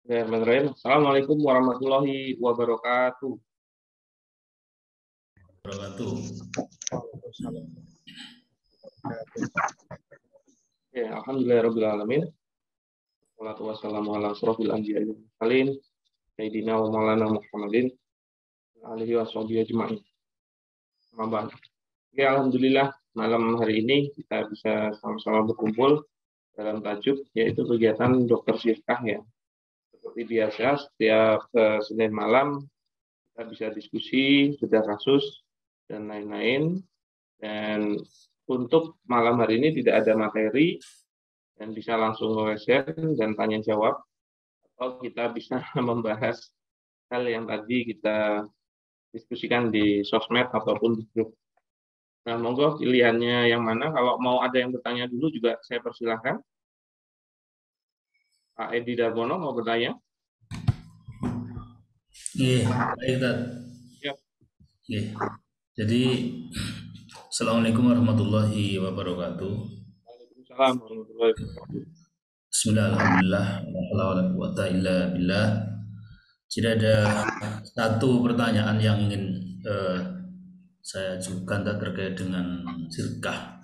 Bismillahirrahmanirrahim. Assalamualaikum warahmatullahi wabarakatuh. Ya, alhamdulillahirabbil alamin. Wassalatu wassalamu ala asrofil anbiya'i wal mursalin sayyidina wa maulana Muhammadin wa alihi washabihi ajma'in. Ya, alhamdulillah malam hari ini kita bisa sama-sama berkumpul dalam tajuk yaitu kegiatan dokter sirkah ya. Seperti biasa setiap Senin malam kita bisa diskusi, bedah kasus dan lain-lain. Dan untuk malam hari ini tidak ada materi dan bisa langsung share dan tanya jawab, atau kita bisa membahas hal yang tadi kita diskusikan di sosmed ataupun di grup. Nah, monggo pilihannya yang mana. Kalau mau ada yang bertanya dulu juga saya persilahkan. Pak Edi Darmono mau bertanya? Iya, baik, Tad. Ya. Iya. Jadi, Assalamualaikum warahmatullahi wabarakatuh. Waalaikumsalam warahmatullahi wabarakatuh. Bismillahirrahmanirrahim. Wala hawla wala quwwata illa billah. Jadi ada satu pertanyaan yang ingin saya ajukan terkait dengan sirkah.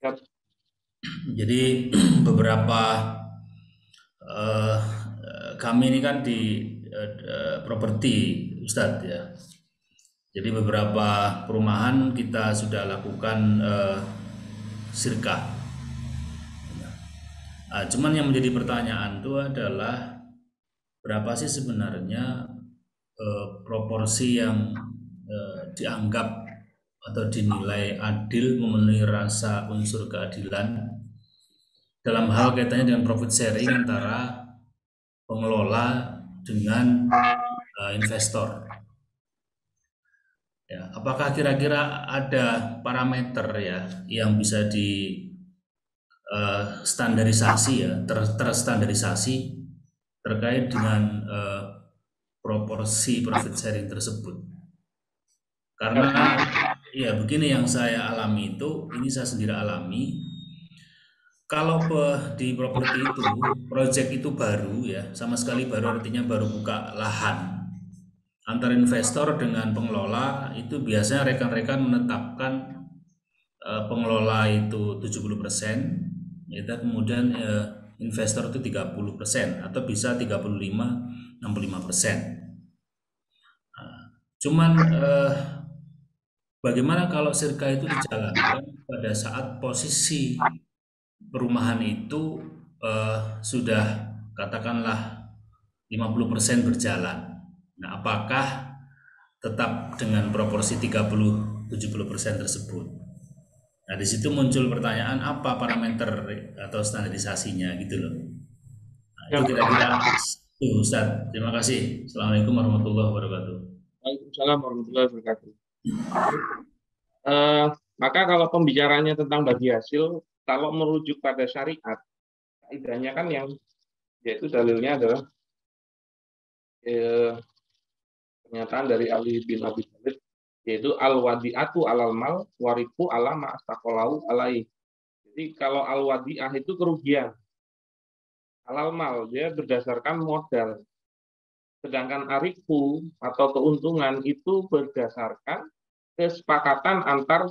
Ya. Jadi beberapa kami ini kan di properti, Ustadz ya. Jadi beberapa perumahan kita sudah lakukan sirkah. Cuman yang menjadi pertanyaan itu adalah berapa sih sebenarnya proporsi yang dianggap atau dinilai adil, memenuhi rasa unsur keadilan dalam hal kaitannya dengan profit sharing antara pengelola dengan investor. Ya, apakah kira-kira ada parameter ya yang bisa di standarisasi ya, terstandarisasi terkait dengan proporsi profit sharing tersebut? Karena ya begini yang saya alami itu, ini saya sendiri alami. Kalau di properti itu, proyek itu baru ya, sama sekali baru artinya baru buka lahan. Antara investor dengan pengelola itu biasanya rekan-rekan menetapkan pengelola itu 70%, yaitu kemudian investor itu 30% atau bisa 35-65%. Cuman bagaimana kalau sirka itu dijalankan pada saat posisi perumahan itu sudah katakanlah 50% berjalan. Nah, apakah tetap dengan proporsi 30-70% tersebut? Nah, di situ muncul pertanyaan apa parameter atau standarisasinya gitu loh. Nah, itu kira-kira Ustaz. Terima kasih. Assalamualaikum warahmatullahi wabarakatuh. Waalaikumsalam warahmatullahi wabarakatuh. Maka kalau pembicaranya tentang bagi hasil, kalau merujuk pada syariat, kaidahnya kan yang yaitu dalilnya adalah pernyataan dari Ali bin Abi Thalib, yaitu al-wadi'atu alal mal warifu ala ma'astaqalau alai. Jadi kalau al-wadi'ah itu kerugian, alal mal dia berdasarkan modal. Sedangkan arifu atau keuntungan itu berdasarkan kesepakatan antar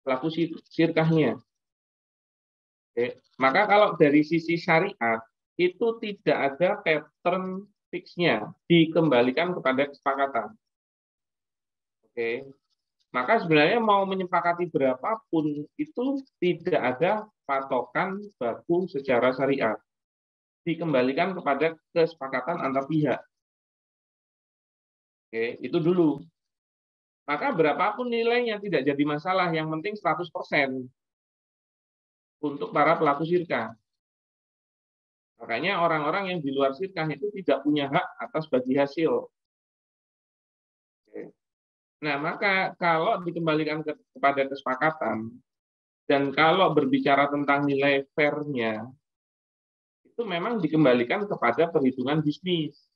pelaku sirkahnya. Oke. Maka kalau dari sisi syariat itu tidak ada pattern fixnya, dikembalikan kepada kesepakatan. Oke. Maka sebenarnya mau menyepakati berapapun itu tidak ada patokan baku secara syariat. Dikembalikan kepada kesepakatan antar pihak. Oke, itu dulu. Maka berapapun nilainya tidak jadi masalah, yang penting 100% untuk para pelaku sirkah. Makanya orang-orang yang di luar sirkah itu tidak punya hak atas bagi hasil. Oke. Nah, maka kalau dikembalikan kepada kesepakatan, dan kalau berbicara tentang nilai fair-nya, itu memang dikembalikan kepada perhitungan bisnis.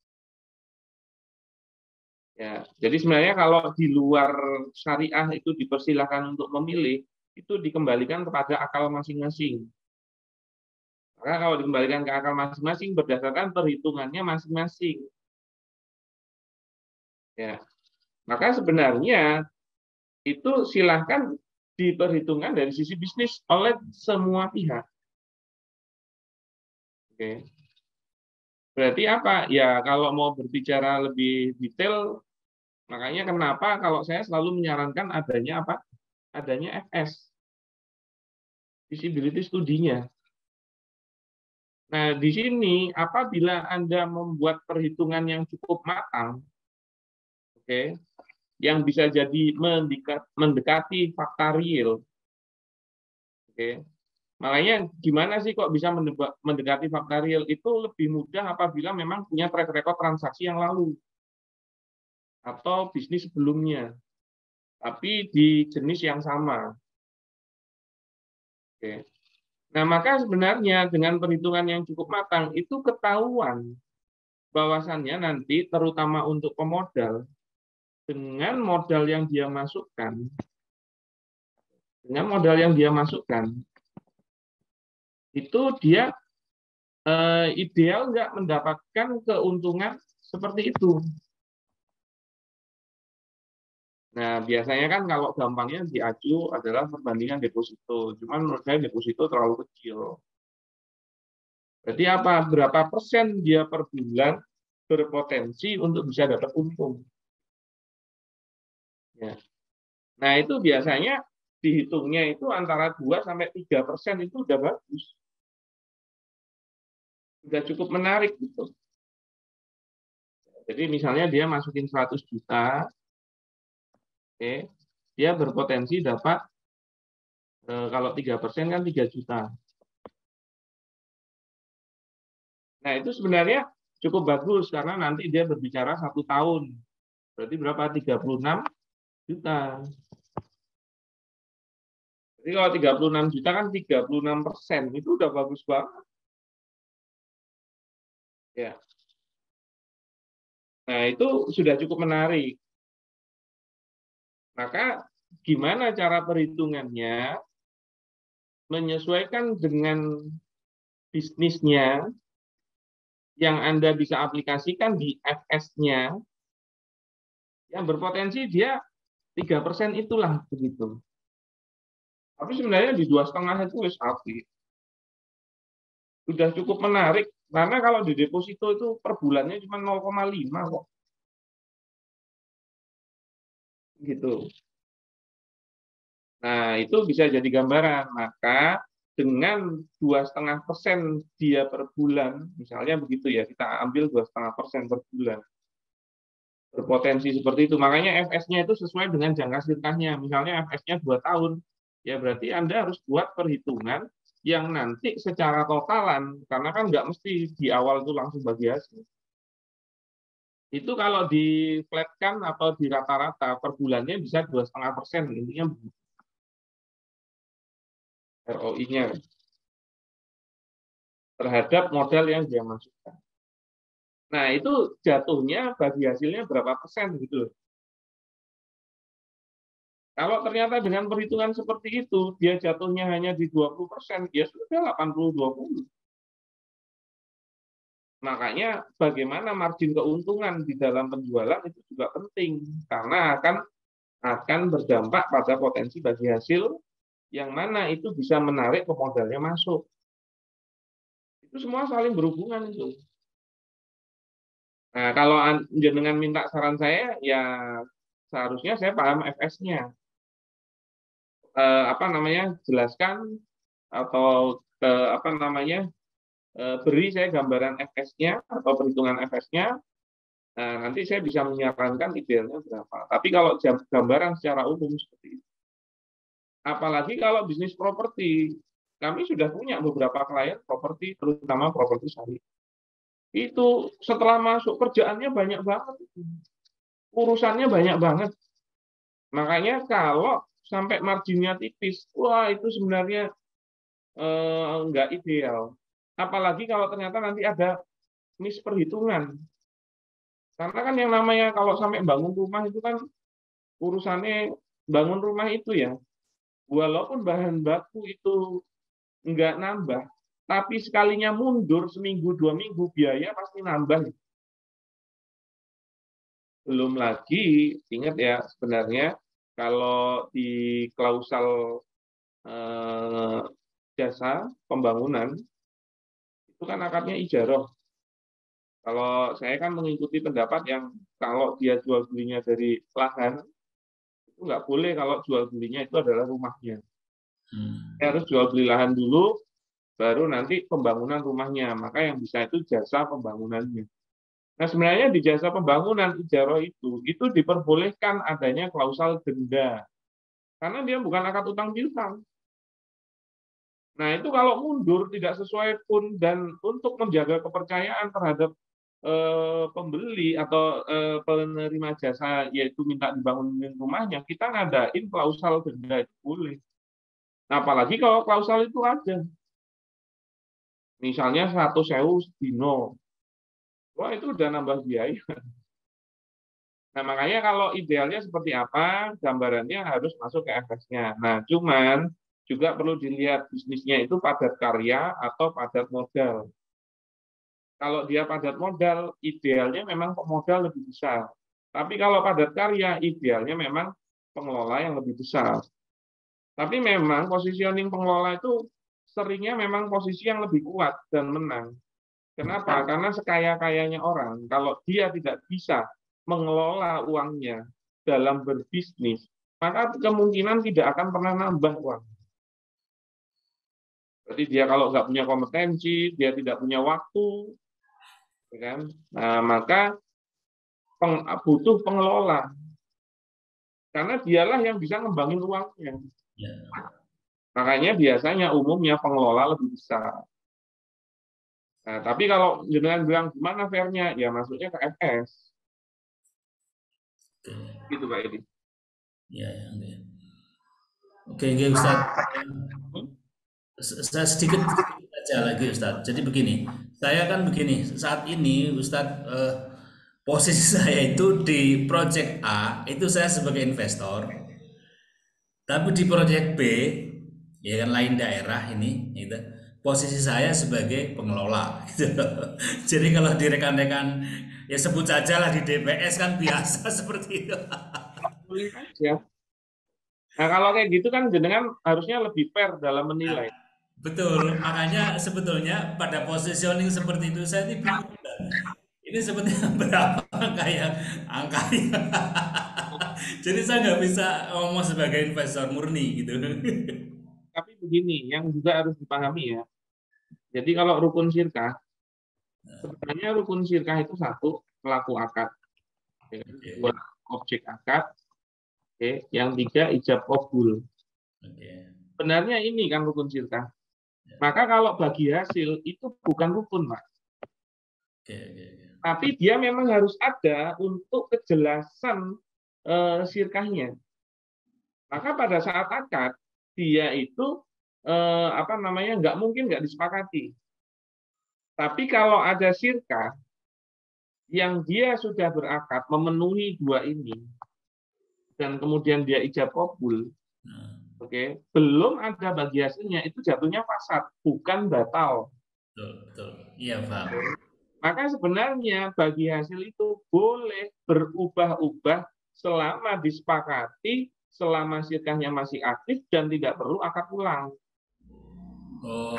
Ya, jadi sebenarnya kalau di luar syariah itu dipersilahkan untuk memilih, itu dikembalikan kepada akal masing-masing. Maka kalau dikembalikan ke akal masing-masing berdasarkan perhitungannya masing-masing. Ya. Maka sebenarnya itu silahkan diperhitungkan dari sisi bisnis oleh semua pihak. Oke. Berarti apa? Ya kalau mau berbicara lebih detail, makanya kenapa kalau saya selalu menyarankan adanya apa? Adanya FS, feasibility studinya. Nah, di sini apabila Anda membuat perhitungan yang cukup matang, oke, yang bisa jadi mendekati fakta real, oke. Makanya gimana sih kok bisa mendekati fakta real? Itu lebih mudah apabila memang punya track record transaksi yang lalu atau bisnis sebelumnya, tapi di jenis yang sama. Oke. Nah, maka sebenarnya dengan perhitungan yang cukup matang itu ketahuan bahwasannya nanti terutama untuk pemodal dengan modal yang dia masukkan, itu dia ideal nggak mendapatkan keuntungan seperti itu. Nah, biasanya kan kalau gampangnya diacu adalah perbandingan deposito. Cuman menurut saya deposito terlalu kecil. Jadi apa? Berapa persen dia per bulan berpotensi untuk bisa dapat untung. Ya. Nah, itu biasanya dihitungnya itu antara 2-3% itu udah bagus. Udah cukup menarik gitu. Jadi misalnya dia masukin 100 juta, oke, dia berpotensi dapat kalau 3% kan 3 juta. Nah, itu sebenarnya cukup bagus karena nanti dia berbicara 1 tahun. Berarti berapa? 36 juta. Jadi kalau 36 juta kan 36%, itu udah bagus banget. Ya. Nah, itu sudah cukup menarik. Maka gimana cara perhitungannya? Menyesuaikan dengan bisnisnya yang Anda bisa aplikasikan di FS-nya yang berpotensi dia 3% itulah begitu. Tapi sebenarnya di 2,5 itu wis apik. Sudah cukup menarik karena kalau di deposito itu per bulannya cuma 0,5 kok. Gitu. Nah, itu bisa jadi gambaran. Maka dengan 2,5% dia per bulan, misalnya begitu ya, kita ambil 2,5% per bulan. Berpotensi seperti itu. Makanya FS-nya itu sesuai dengan jangka sirkahnya. Misalnya FS-nya 2 tahun, ya berarti Anda harus buat perhitungan yang nanti secara totalan, karena kan nggak mesti di awal itu langsung bagi hasil. Itu kalau di-flatkan atau di rata-rata per bulannya bisa 2,5%, intinya ROI-nya terhadap modal yang dia masukkan. Nah, itu jatuhnya bagi hasilnya berapa persen gitu loh. Kalau ternyata dengan perhitungan seperti itu, dia jatuhnya hanya di 20%, ya sudah 80-20. Makanya bagaimana margin keuntungan di dalam penjualan itu juga penting, karena akan berdampak pada potensi bagi hasil yang mana itu bisa menarik pemodalnya masuk. Itu semua saling berhubungan itu. Nah, kalau jenengan minta saran saya, ya seharusnya saya paham FS-nya. Jelaskan atau beri saya gambaran FS-nya atau perhitungan FS-nya. Nah, nanti saya bisa menyarankan idealnya berapa. Tapi kalau gambaran secara umum seperti itu. Apalagi kalau bisnis properti, kami sudah punya beberapa klien properti, terutama properti syariah. Itu setelah masuk kerjaannya banyak banget. Urusannya banyak banget. Makanya kalau sampai marginnya tipis, wah itu sebenarnya nggak ideal. Apalagi kalau ternyata nanti ada misperhitungan. Karena kan yang namanya kalau sampai bangun rumah itu kan urusannya bangun rumah itu ya, walaupun bahan baku itu nggak nambah, tapi sekalinya mundur seminggu 2 minggu, biaya pasti nambah. Belum lagi, ingat ya, sebenarnya kalau di klausal jasa pembangunan itu kan akadnya ijaroh. Kalau saya kan mengikuti pendapat yang kalau dia jual belinya dari lahan, itu nggak boleh kalau jual belinya itu adalah rumahnya. Dia harus jual beli lahan dulu, baru nanti pembangunan rumahnya. Maka yang bisa itu jasa pembangunannya. Nah, sebenarnya di jasa pembangunan ijaroh itu diperbolehkan adanya klausal denda. Karena dia bukan akad utang piutang. Nah, itu kalau mundur tidak sesuai pun dan untuk menjaga kepercayaan terhadap pembeli atau penerima jasa yaitu minta dibangunin rumahnya, kita ngadain klausal denda itu boleh. Nah, apalagi kalau klausal itu ada. Misalnya 100.000 sedino. Wah, itu udah nambah biaya. Nah, makanya kalau idealnya seperti apa, gambarannya harus masuk ke FS-nya. Nah, cuman juga perlu dilihat bisnisnya itu padat karya atau padat modal. Kalau dia padat modal, idealnya memang pemodal lebih besar. Tapi kalau padat karya, idealnya memang pengelola yang lebih besar. Tapi memang positioning pengelola itu seringnya memang posisi yang lebih kuat dan menang. Kenapa? Karena sekaya-kayanya orang, kalau dia tidak bisa mengelola uangnya dalam berbisnis, maka kemungkinan tidak akan pernah nambah uang. Jadi dia kalau nggak punya kompetensi, dia tidak punya waktu, ya kan? Nah, maka butuh pengelola, karena dialah yang bisa ngembangin uangnya. Ya. Makanya biasanya umumnya pengelola lebih besar. Nah, tapi kalau dengan bilang gimana fairnya, ya masuknya ke FS. Gitu Pak Edi. Ya, ya, oke. Oke, oke, Ustaz. Saya sedikit aja lagi Ustaz. Jadi begini, saya kan begini, saat ini Ustaz, posisi saya itu di project A, itu saya sebagai investor, tapi di project B, ya kan lain daerah ini, gitu. Posisi saya sebagai pengelola, gitu. Jadi kalau di rekan-rekan, ya sebut saja lah di DPS kan biasa seperti itu. Boleh aja. Nah, kalau kayak gitu kan jenengan harusnya lebih fair dalam menilai. Betul, makanya sebetulnya pada positioning seperti itu saya ini bingung. Ini sebetulnya berapa angkanya. Jadi saya nggak bisa ngomong sebagai investor murni gitu. Tapi begini, yang juga harus dipahami ya. Jadi kalau rukun syirkah, sebenarnya rukun syirkah itu satu, pelaku akad. Oke, Dua, objek akad. Oke. Yang tiga, ijab qabul. oke, Sebenarnya ini kan rukun syirkah. Maka kalau bagi hasil itu bukan rukun, Mas. oke, oke. Tapi dia memang harus ada untuk kejelasan syirkahnya. Maka pada saat akad, dia itu nggak mungkin nggak disepakati. Tapi kalau ada syirkah yang dia sudah berakad memenuhi dua ini dan kemudian dia ijab qabul, Nah, oke, belum ada bagi hasilnya itu jatuhnya fasad, bukan batal. betul, betul. Iya, paham. Maka sebenarnya bagi hasil itu boleh berubah-ubah selama disepakati, selama syirkahnya masih aktif dan tidak perlu akad ulang. Oh,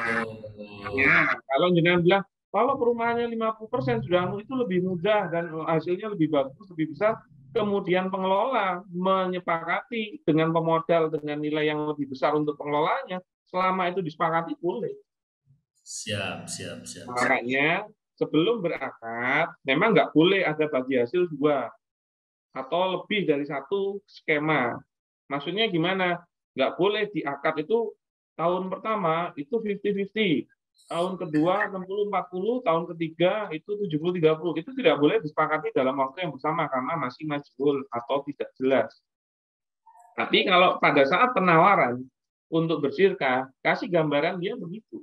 Ya, kalau jenengan bilang kalau perumahannya 50% sudah itu lebih mudah dan hasilnya lebih bagus, lebih besar, kemudian pengelola menyepakati dengan pemodal dengan nilai yang lebih besar untuk pengelolanya, selama itu disepakati boleh. siap, siap, siap, siap. Makanya sebelum berakad, memang nggak boleh ada bagi hasil dua atau lebih dari satu skema. Maksudnya gimana? Nggak boleh di akad itu tahun pertama itu 50-50, tahun kedua 60-40, tahun ketiga itu 70-30. Itu tidak boleh disepakati dalam waktu yang bersama karena masih majhul atau tidak jelas. Tapi kalau pada saat penawaran untuk bersyirkah, kasih gambaran dia begitu.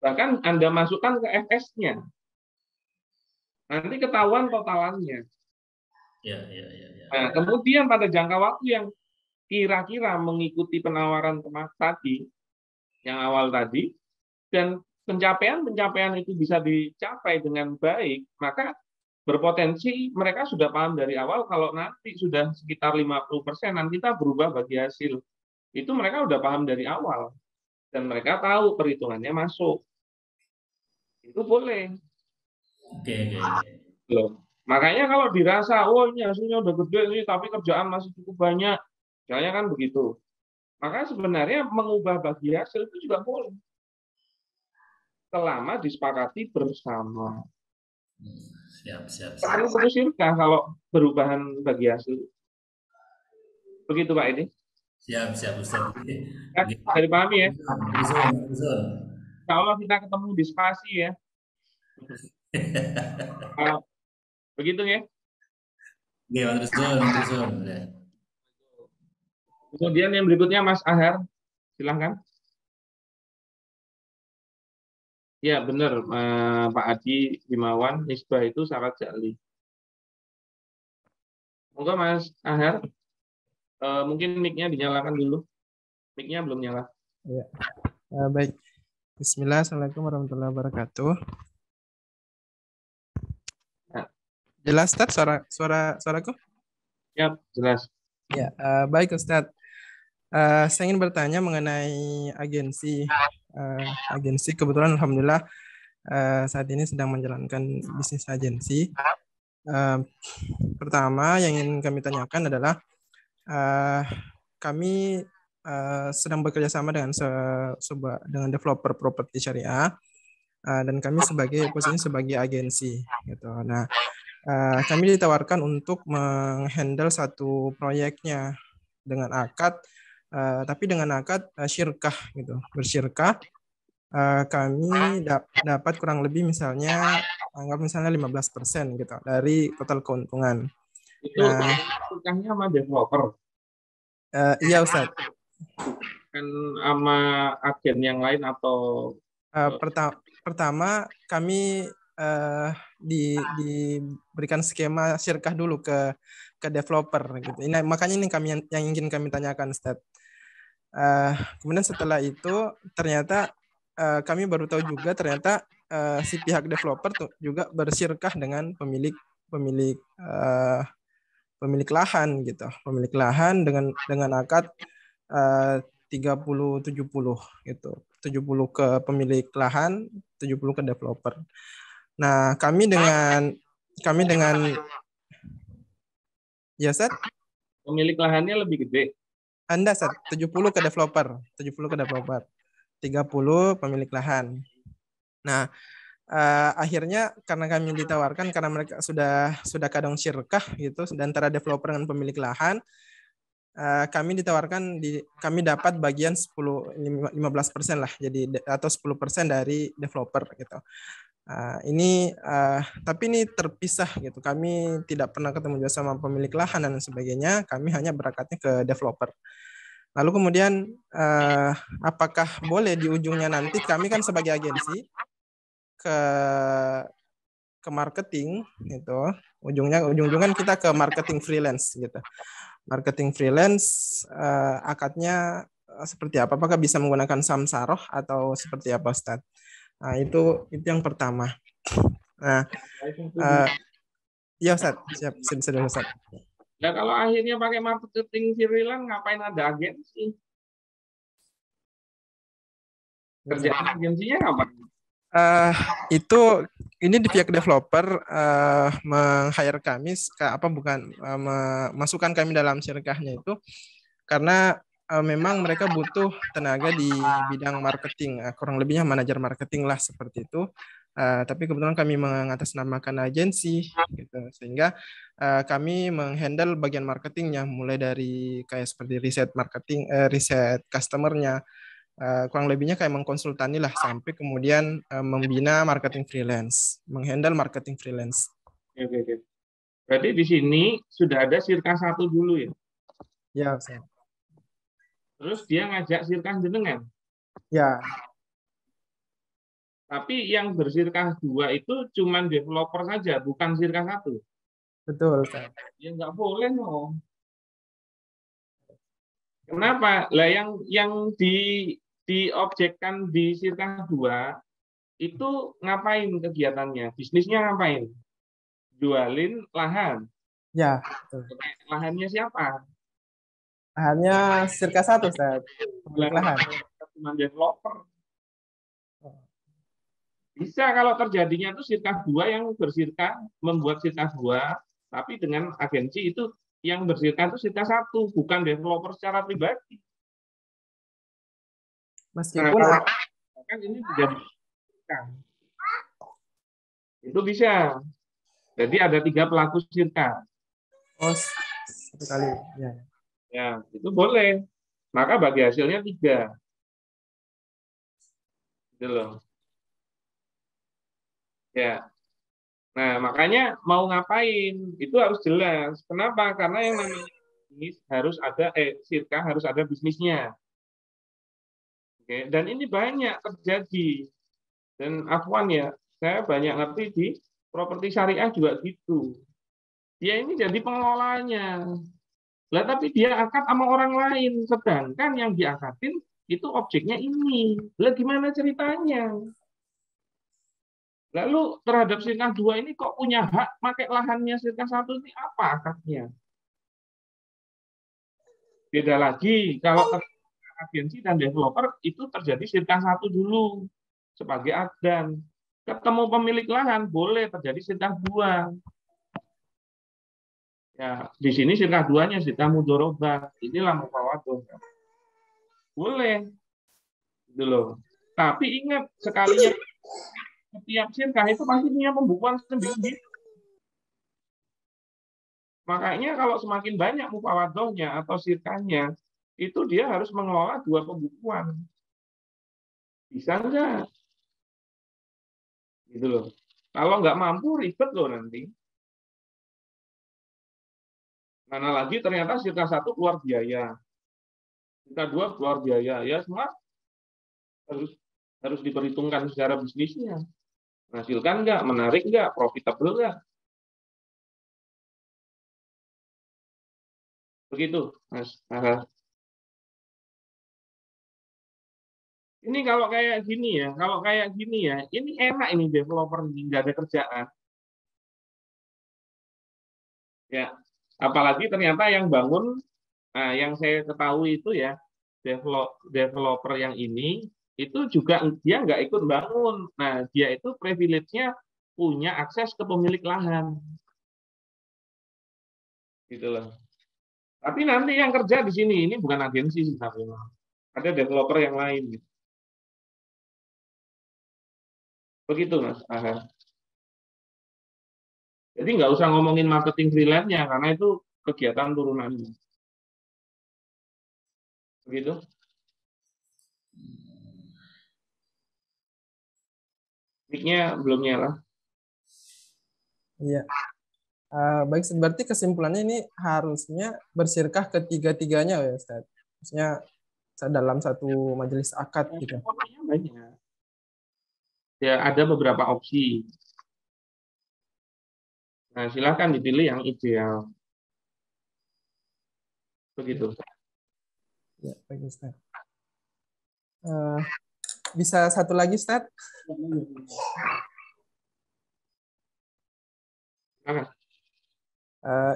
Bahkan Anda masukkan ke FS-nya. Nanti ketahuan totalannya. Ya, ya, ya, ya. Nah, kemudian pada jangka waktu yang kira-kira mengikuti penawaran tadi, yang awal tadi, dan pencapaian itu bisa dicapai dengan baik, maka berpotensi mereka sudah paham dari awal kalau nanti sudah sekitar 50% nanti kita berubah bagi hasil. Itu mereka sudah paham dari awal dan mereka tahu perhitungannya masuk. Itu boleh. Oke, oke. Loh. Makanya kalau dirasa, oh ini hasilnya udah gede nih, tapi kerjaan masih cukup banyak, misalnya kan begitu. Maka sebenarnya mengubah bagi hasil itu juga boleh. Selama disepakati bersama. Siap, siap, siap. Perlu putusinkah kalau perubahan bagi hasil? Begitu Pak ini. Siap, siap, Ustaz. Ya, bisa dipahami ya. Betul. Kalau kita ketemu di spasi ya. Begitu ya. Oke, betul. Kemudian yang berikutnya Mas Ahar, silahkan. Ya benar, Pak Adi Himawan, nisbah itu syarat jali. Monggo Mas Ahar, mungkin mic-nya dinyalakan dulu. Mic-nya belum nyala. Ya. Baik. Bismillah, Assalamualaikum warahmatullahi wabarakatuh. Ya. Jelas, Ustaz, suaraku? Ya, jelas. Ya, baik Ustaz. Saya ingin bertanya mengenai agensi. Agensi kebetulan alhamdulillah saat ini sedang menjalankan bisnis agensi. Pertama yang ingin kami tanyakan adalah kami sedang bekerja sama dengan developer properti syariah dan kami posisinya sebagai agensi gitu. Nah, kami ditawarkan untuk menghandle satu proyeknya dengan akad, tapi dengan akad syirkah gitu, bersyirkah. Kami dapat kurang lebih misalnya anggap misalnya 15% gitu dari total keuntungan. Itu syirkahnya sama developer. Iya Ustaz. Kan sama agen yang lain atau pertama kami diberikan skema syirkah dulu ke developer gitu. Ini makanya ini yang ingin kami tanyakan Ustaz. Kemudian setelah itu ternyata kami baru tahu juga ternyata si pihak developer tuh juga bersyirkah dengan pemilik lahan gitu. Pemilik lahan dengan akad 30-70 gitu. 70 ke pemilik lahan, 70 ke developer. Nah, kami dengan ya Ustaz? Pemilik lahannya lebih gede. Anda Ustaz, 70 ke developer, 30 pemilik lahan. Nah, akhirnya karena kami ditawarkan karena mereka sudah kadang syirkah gitu dan antara developer dengan pemilik lahan, kami ditawarkan kami dapat bagian 15% lah, jadi atau 10% dari developer gitu. Tapi ini terpisah gitu. Kami tidak pernah ketemu juga sama pemilik lahan dan sebagainya. Kami hanya berakatnya ke developer. Lalu kemudian apakah boleh di ujungnya nanti kami kan sebagai agensi ke marketing gitu. Ujung-ujungan kita ke marketing freelance gitu. Marketing freelance akadnya seperti apa? Apakah bisa menggunakan samsaroh atau seperti apa Ustaz? Nah, itu yang pertama. Nah, ya Ustaz, siap dulu Ustaz. Ya kalau akhirnya pakai marketing freelance, ngapain ada agensi? Kerjaan agensinya ngapain? Itu ini di pihak developer meng-hire kami masukkan kami dalam syirkahnya itu karena memang mereka butuh tenaga di bidang marketing, kurang lebihnya manajer marketing lah seperti itu. Tapi kebetulan kami mengatasnamakan agensi gitu, sehingga kami menghandle bagian marketingnya mulai dari kayak seperti riset marketing, riset customernya, kurang lebihnya kayak mengkonsultani lah sampai kemudian membina marketing freelance, menghandle marketing freelance. Oke. Berarti di sini sudah ada sirkah 1 dulu ya? Ya, Ustaz. Terus dia ngajak sirkah jenengan? Ya. Tapi yang bersirkah 2 itu cuma developer saja, bukan sirkah 1. Betul, Ustaz. Ya nggak boleh dong. Kenapa? Lah yang diobjekkan di Sirkah 2 itu ngapain kegiatannya? Bisnisnya ngapain? Jualin lahan. Ya, betul. Lahannya siapa? Lahannya Sirka 1, Ustaz. Pemilik lahan. Cuma developer. Bisa kalau terjadinya itu Sirkah 2 yang bersirkah, membuat Sirkah 2, tapi dengan agensi itu yang bersirkah itu Sirkah 1, bukan developer secara pribadi. Meskipun Nah, kan ini menjadi itu bisa. Jadi ada 3 pelaku Sirkah. oh, satu kali. Ya. Ya, itu boleh. Maka bagi hasilnya 3. Gitu loh. Ya. Nah, makanya mau ngapain itu harus jelas. Kenapa? Karena yang namanya bisnis harus ada Sirkah harus ada bisnisnya. Oke, dan ini banyak terjadi. Dan afwan ya, saya banyak ngerti di properti syariah juga gitu. Dia ini jadi pengelolanya. Lah tapi dia akad sama orang lain, sedangkan yang diakadin itu objeknya ini. Lah gimana ceritanya? Lalu terhadap Sirkah 2 ini kok punya hak pakai lahannya Sirkah 1 ini apa akadnya? Beda lagi kalau agensi dan developer itu terjadi Sirkah 1 dulu sebagai adan. Ketemu pemilik lahan boleh terjadi Sirkah 2. Ya, di sini Sirkah 2-nya Sirkah mudharabah. Inilah mufawadah. Boleh. Gitu loh. Tapi ingat sekalinya setiap Sirkah itu pasti punya pembukuan sendiri. Makanya kalau semakin banyak mufawadahnya atau sirkahnya, itu dia harus mengelola 2 pembukuan. Bisa enggak? Gitu loh. Kalau nggak mampu ribet loh nanti. Mana lagi ternyata Sirkah 1 keluar biaya. Sirkah 2 keluar biaya. Ya semua harus diperhitungkan secara bisnisnya. Menghasilkan nggak? Menarik nggak? Profitable nggak? Begitu, Mas. Ini kalau kayak gini ya, ini enak ini developer nggak ada kerjaan. Ya, apalagi ternyata yang bangun, nah, yang saya ketahui itu ya, developer yang ini itu juga dia nggak ikut bangun. Nah, dia itu privilege-nya punya akses ke pemilik lahan. Gitu loh. Tapi nanti yang kerja di sini ini bukan agensi sih, tapi ada developer yang lain. Gitu. Begitu, Mas. Aha. Jadi nggak usah ngomongin marketing freelance-nya, karena itu kegiatan turunannya. Begitu. Mic-nya belum nyala. Iya. Baik, berarti kesimpulannya ini harusnya bersirkah ketiga-tiganya ya, Ustaz. Maksudnya dalam satu majelis akad gitu. Banyak. Ya, ada beberapa opsi. Nah, silakan dipilih yang ideal. Begitu. Ya, baik, Ustaz. Bisa satu lagi, Ustaz?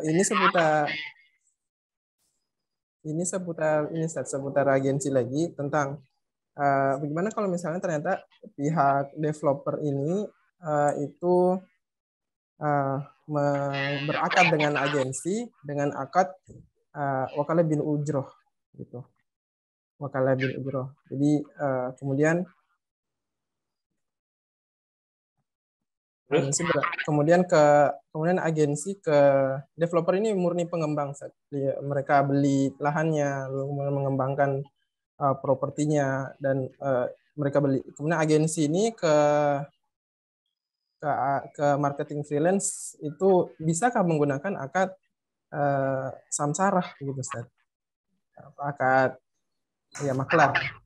Ini seputar agensi lagi tentang bagaimana kalau misalnya ternyata pihak developer ini itu berakad dengan agensi dengan akad wakalah bin ujroh gitu, wakalah bin ujroh. Jadi kemudian kemudian agensi ke developer ini murni pengembang. Mereka beli lahannya lalu mengembangkan propertinya dan mereka beli. Kemudian agensi ini ke marketing freelance itu bisakah menggunakan akad samsarah gitu, Ustaz? Akad ya maklar.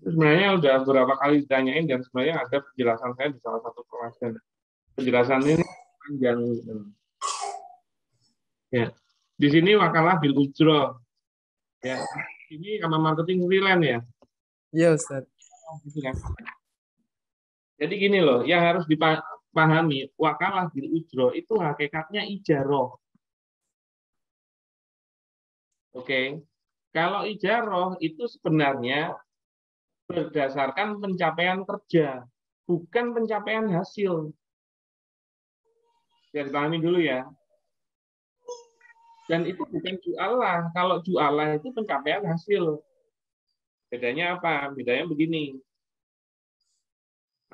Sebenarnya udah beberapa kali ditanyain dan sebenarnya ada penjelasan saya di salah satu kelasnya. Penjelasan ini panjang. Ya, di sini wakalah bil ujroh. Ya, ini sama marketing freelance ya. Iya Ustaz. Gitu kan. Jadi gini loh, yang harus dipahami, wakalah bil ujroh itu hakikatnya ijaroh. Oke. Kalau ijaroh itu sebenarnya berdasarkan pencapaian kerja, bukan pencapaian hasil. Biar dipahami dulu ya. Dan itu bukan jualah. Kalau jualah itu pencapaian hasil. Bedanya apa? Bedanya begini.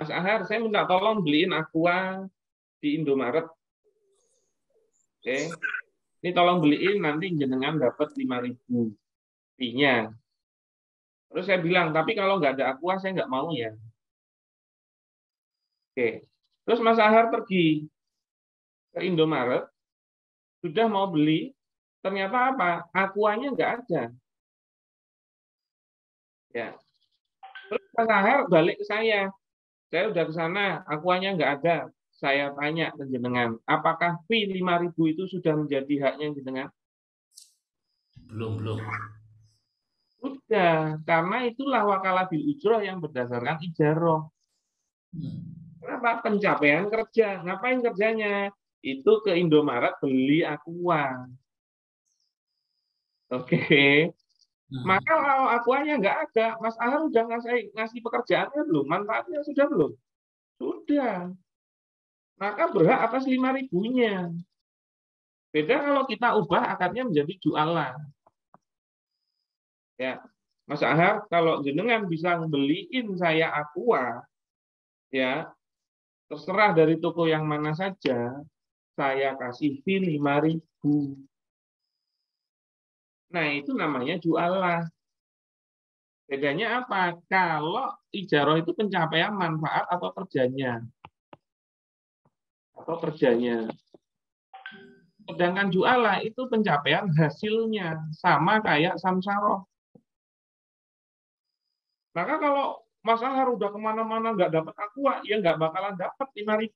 Mas Ahar, saya minta tolong beliin Aqua di Indomaret. Oke. Ini tolong beliin, nanti jenengan dapat 5.000 fee-nya. Terus saya bilang, tapi kalau nggak ada Aqua, saya nggak mau ya. Oke. Terus Mas Ahar pergi ke Indomaret, sudah mau beli, ternyata apa? Aquanya nggak ada. Ya. Terus Mas Ahar balik ke saya udah ke sana, Aquanya nggak ada. Saya tanya ke jenengan, apakah fee 5.000 itu sudah menjadi haknya jenengan? Belum. Sudah, karena itulah wakalah bil ujroh yang berdasarkan ijaroh. Kenapa? Pencapaian kerja. Ngapain kerjanya? Itu ke Indomaret beli Aqua. Oke. Maka kalau Aquanya nggak ada, Mas Ahar udah ngasih pekerjaannya belum? Manfaatnya sudah belum? Sudah. Maka berhak atas 5.000-nya. Beda kalau kita ubah akarnya menjadi jualan. Ya, Mas Ahar, kalau jenengan bisa beliin saya Aqua, ya terserah dari toko yang mana saja, saya kasih fee 5.000. Nah, itu namanya jualah. Bedanya apa? Kalau ijaroh itu pencapaian manfaat atau kerjanya. Sedangkan jualah itu pencapaian hasilnya. Sama kayak samsaroh. Maka kalau Mas Ahar udah kemana-mana nggak dapat Aqua, ya nggak bakalan dapat 5.000.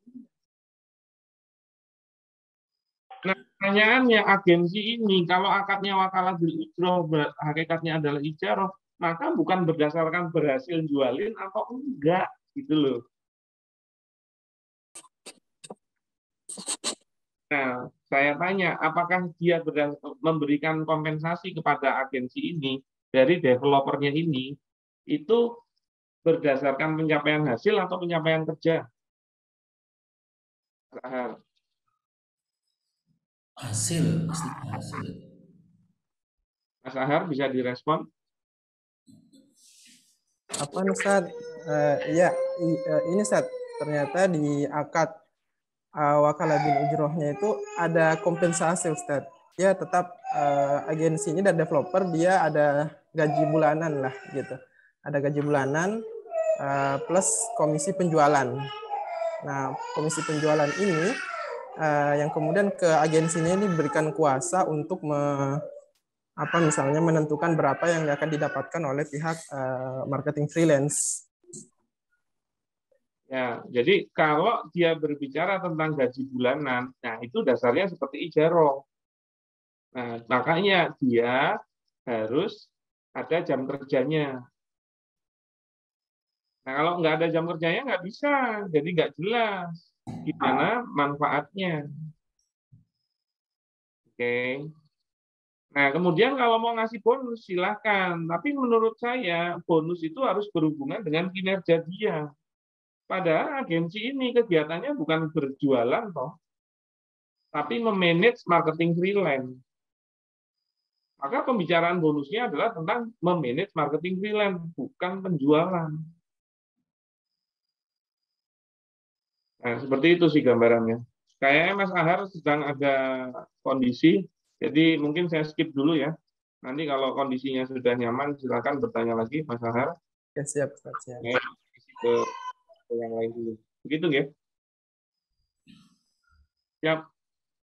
Nah, pertanyaannya agensi ini, kalau akadnya wakalah bil ujroh, hakikatnya adalah ijaroh, maka bukan berdasarkan berhasil jualin atau enggak, gitu loh. Nah, saya tanya, apakah dia memberikan kompensasi kepada agensi ini dari developernya ini, itu berdasarkan pencapaian hasil atau pencapaian kerja? Hasil. Mas Ahar bisa direspon? Apa nih Ustaz? Ya, ini Ustaz, ternyata di akad wakalah bil ujrohnya itu ada kompensasi Ustaz. Ya tetap agensi ini dan developer dia ada gaji bulanan lah gitu. Ada gaji bulanan plus komisi penjualan. Nah, komisi penjualan ini yang kemudian ke agensinya ini diberikan kuasa untuk misalnya menentukan berapa yang akan didapatkan oleh pihak marketing freelance. Ya, jadi kalau dia berbicara tentang gaji bulanan, nah itu dasarnya seperti ijaroh. Nah, makanya dia harus ada jam kerjanya. Nah, kalau nggak ada jam kerjanya nggak bisa, jadi nggak jelas gimana manfaatnya. Oke. Nah, kemudian kalau mau ngasih bonus silahkan, tapi menurut saya bonus itu harus berhubungan dengan kinerja dia. Padahal agensi ini kegiatannya bukan berjualan toh, tapi memanage marketing freelance. Maka pembicaraan bonusnya adalah tentang memanage marketing freelance, bukan penjualan. Nah, seperti itu sih gambarannya. Kayaknya Mas Ahar sedang ada kondisi, jadi mungkin saya skip dulu ya. Nanti kalau kondisinya sudah nyaman, silakan bertanya lagi, Mas Ahar. Ya, siap, siap. Ya, ke yang lain dulu. Begitu ya. Siap.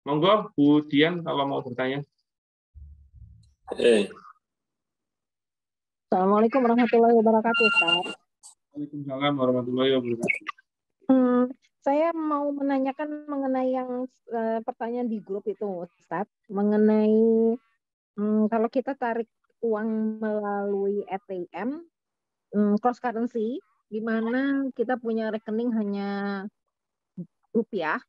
Monggo, Bu Dian kalau mau bertanya. Assalamualaikum warahmatullahi wabarakatuh, Ustaz. Waalaikumsalam warahmatullahi wabarakatuh. Saya mau menanyakan mengenai yang pertanyaan di grup itu, Ustaz, mengenai kalau kita tarik uang melalui ATM cross currency, di mana kita punya rekening hanya rupiah,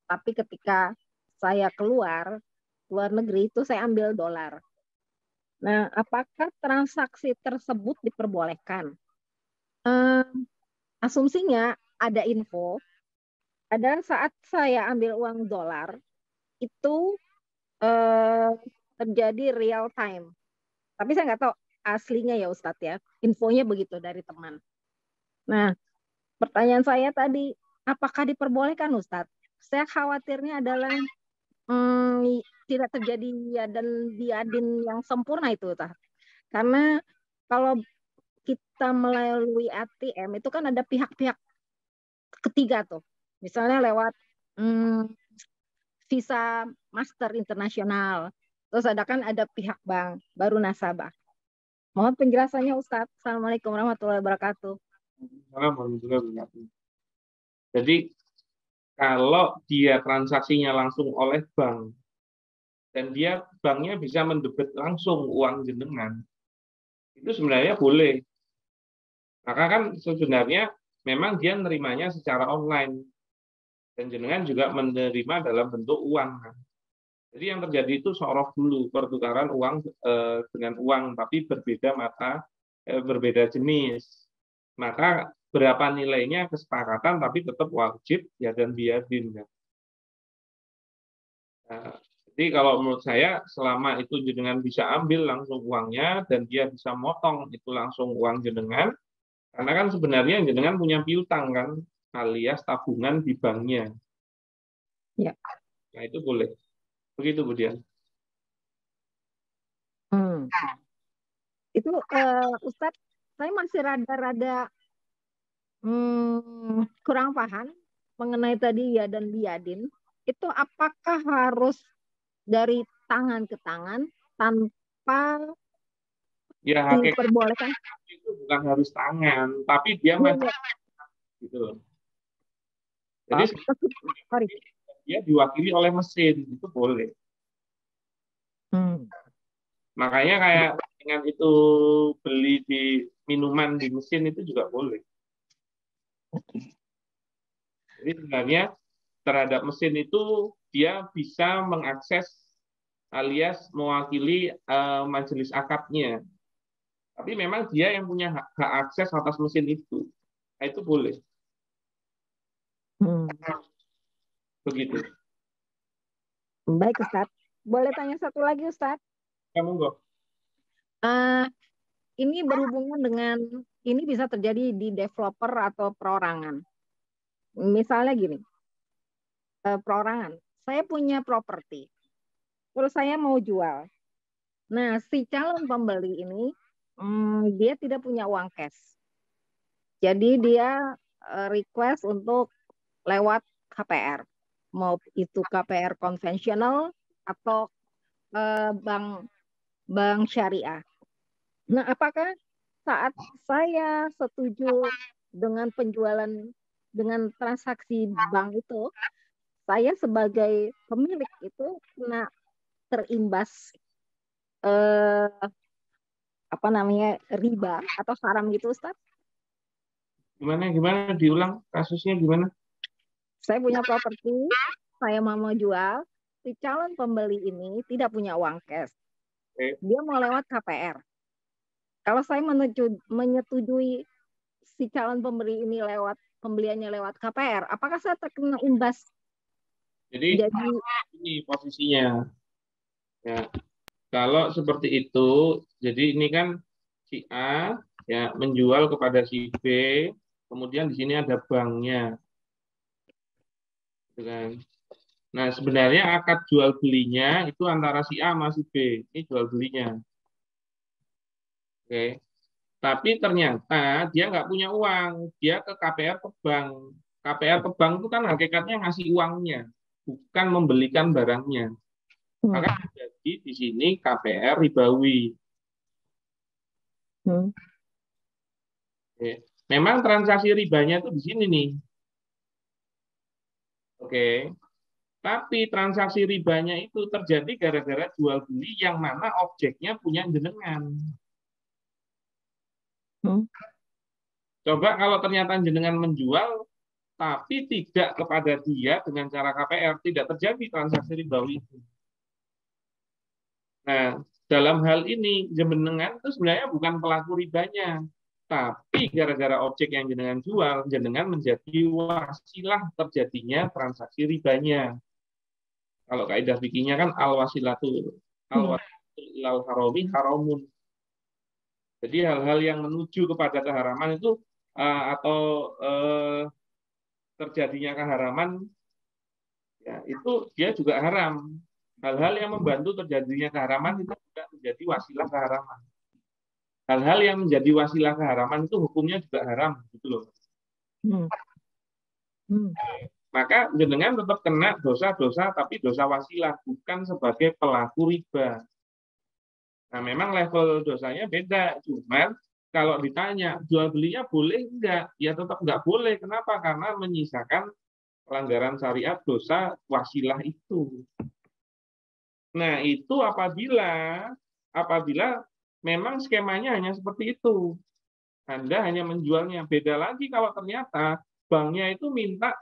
tapi ketika saya keluar luar negeri itu saya ambil dolar. Nah, apakah transaksi tersebut diperbolehkan? Asumsinya ada info, ada saat saya ambil uang dolar itu terjadi real time. Tapi saya nggak tahu aslinya ya Ustadz ya. Infonya begitu dari teman. Nah, pertanyaan saya tadi, apakah diperbolehkan Ustadz? Saya khawatirnya adalah tidak terjadi ya dan biadin yang sempurna itu Ustadz. Karena kalau kita melalui ATM itu kan ada pihak-pihak ketiga tuh. Misalnya lewat Visa Master Internasional. Terus ada pihak bank, baru nasabah. Mohon penjelasannya Ustadz. Assalamualaikum warahmatullahi wabarakatuh. Jadi kalau dia transaksinya langsung oleh bank dan dia banknya bisa mendebit langsung uang jenengan, itu sebenarnya boleh. Maka kan sebenarnya memang dia menerimanya secara online dan jenengan juga menerima dalam bentuk uang. Jadi yang terjadi itu sorof dulu, pertukaran uang dengan uang tapi berbeda mata, berbeda jenis. Maka berapa nilainya kesepakatan tapi tetap wajib ya dan biadin. Nah, jadi kalau menurut saya selama itu jenengan bisa ambil langsung uangnya dan dia bisa motong itu langsung uang jenengan, karena kan sebenarnya jenengan punya piutang kan, alias tabungan di banknya. Ya. Nah itu boleh. Begitu Bu Dian. Itu Ustadz, saya masih rada-rada kurang paham mengenai tadi ya dan biadin. Itu apakah harus dari tangan ke tangan tanpa ya diperbolehkan? Itu bukan harus tangan, tapi dia masih gitu. Jadi dia diwakili oleh mesin, itu boleh. Makanya kayak dengan itu beli di minuman di mesin itu juga boleh. Jadi sebenarnya terhadap mesin itu dia bisa mengakses alias mewakili majelis akadnya. Tapi memang dia yang punya hak akses atas mesin itu. Nah, itu boleh. Begitu. Baik Ustadz. Boleh tanya satu lagi Ustadz? Ya, monggo. Ini berhubungan dengan, ini bisa terjadi di developer atau perorangan. Misalnya gini, perorangan. Saya punya properti, terus saya mau jual. Nah, si calon pembeli ini, dia tidak punya uang cash. Jadi dia request untuk lewat KPR. Mau itu KPR konvensional atau bank syariah. Nah, apakah saat saya setuju dengan penjualan dengan transaksi bank itu, saya sebagai pemilik itu kena terimbas riba atau haram gitu Ustaz? Gimana diulang kasusnya gimana? Saya punya properti, saya mau jual, si calon pembeli ini tidak punya uang cash. Dia mau lewat KPR. Kalau saya menyetujui si calon pembeli ini lewat pembeliannya lewat KPR, apakah saya terkena imbas? Jadi ini posisinya. Ya. Kalau seperti itu, jadi ini kan si A ya menjual kepada si B, kemudian di sini ada banknya. Nah, sebenarnya akad jual belinya itu antara si A sama si B. Ini jual belinya. Oke. Tapi ternyata dia nggak punya uang. Dia ke KPR ke bank. KPR ke bank itu kan hakikatnya ngasih uangnya, bukan membelikan barangnya. Maka jadi di sini KPR ribawi. Oke. Memang transaksi ribanya itu di sini nih. Oke. Tapi transaksi ribanya itu terjadi gara-gara jual beli yang mana objeknya punya jenengan. Coba kalau ternyata jenengan menjual tapi tidak kepada dia dengan cara KPR, tidak terjadi transaksi ribawi itu. Nah, dalam hal ini jenengan itu sebenarnya bukan pelaku ribanya, tapi gara-gara objek yang jenengan jual, jenengan menjadi wasilah terjadinya transaksi ribanya. Kalau kaidah fikihnya kan al-wasilatu ilal harami haramun. Jadi hal-hal yang menuju kepada keharaman itu atau terjadinya keharaman ya itu dia juga haram. Hal-hal yang membantu terjadinya keharaman itu juga menjadi wasilah keharaman. Hal-hal yang menjadi wasilah keharaman itu hukumnya juga haram, gitu loh. Maka jenengan tetap kena dosa-dosa, tapi dosa wasilah, bukan sebagai pelaku riba. Nah, memang level dosanya beda. Cuman kalau ditanya jual belinya boleh enggak? Ya tetap enggak boleh. Kenapa? Karena menyisakan pelanggaran syariat dosa wasilah itu. Nah, itu apabila memang skemanya hanya seperti itu. Anda hanya menjualnya. Beda lagi kalau ternyata banknya itu minta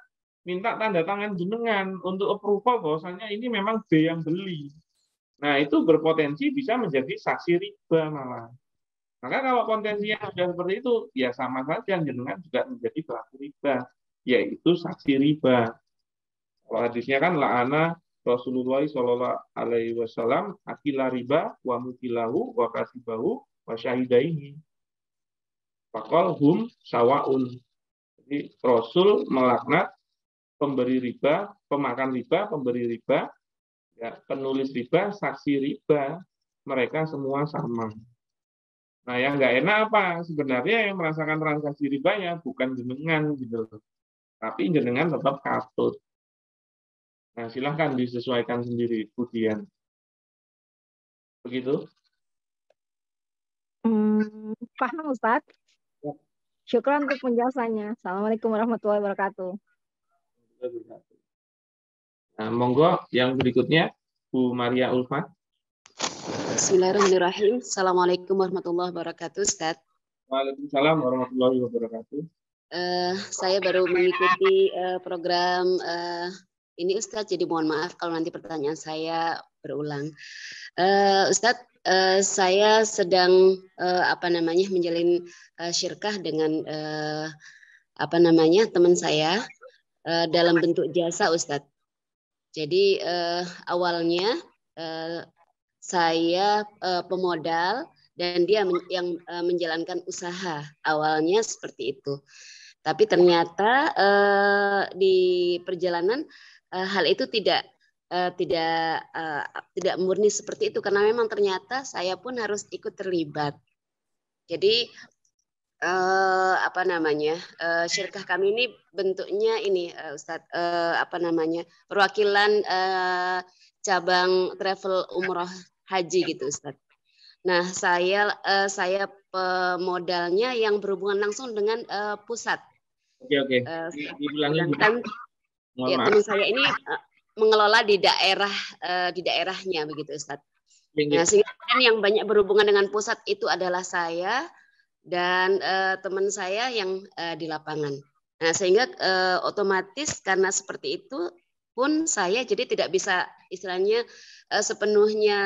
tanda tangan jenengan untuk approval bahwasanya ini memang B yang beli. Nah, itu berpotensi bisa menjadi saksi riba malah. Maka kalau potensinya sudah seperti itu, ya sama saja jenengan juga menjadi pelaku riba, yaitu saksi riba. Kalau hadisnya kan la'ana Rasulullah Shallallahu Alaihi Wasallam akila riba wa mukilahu wa kasibahu wa syahidaihi. Fakol hum sawaun. Jadi Rasul melaknat pemberi riba, pemakan riba, pemberi riba, ya, penulis riba, saksi riba, mereka semua sama. Nah, yang nggak enak apa? Sebenarnya yang merasakan transaksi ribanya bukan jenengan gitu, tapi jenengan tetap katut. Nah, silahkan disesuaikan sendiri, kemudian. Begitu? Paham, Ustaz? Syukran untuk penjelasannya. Assalamualaikum warahmatullahi wabarakatuh. Nah, monggo yang berikutnya, Bu Maria Ulfa. Bismillahirrahmanirrahim. Assalamualaikum warahmatullahi wabarakatuh, Ustaz. Waalaikumsalam warahmatullahi wabarakatuh. Saya baru mengikuti program ini, Ustaz. Jadi mohon maaf kalau nanti pertanyaan saya berulang. Ustaz, saya sedang menjalin syirkah dengan teman saya dalam bentuk jasa, Ustaz. Jadi awalnya saya pemodal dan dia yang menjalankan usaha. Awalnya seperti itu. Tapi ternyata di perjalanan hal itu tidak murni seperti itu, karena memang ternyata saya pun harus ikut terlibat. Jadi syirkah kami ini bentuknya ini, Ustadz, perwakilan cabang travel umroh haji gitu, Ustadz. Nah, saya pemodalnya yang berhubungan langsung dengan pusat. Oke. Sedangkan ya, teman saya ini mengelola di daerahnya begitu, Ustadz. Nah, sehingga yang banyak berhubungan dengan pusat itu adalah saya dan teman saya yang di lapangan. Nah, sehingga otomatis karena seperti itu pun saya jadi tidak bisa istilahnya sepenuhnya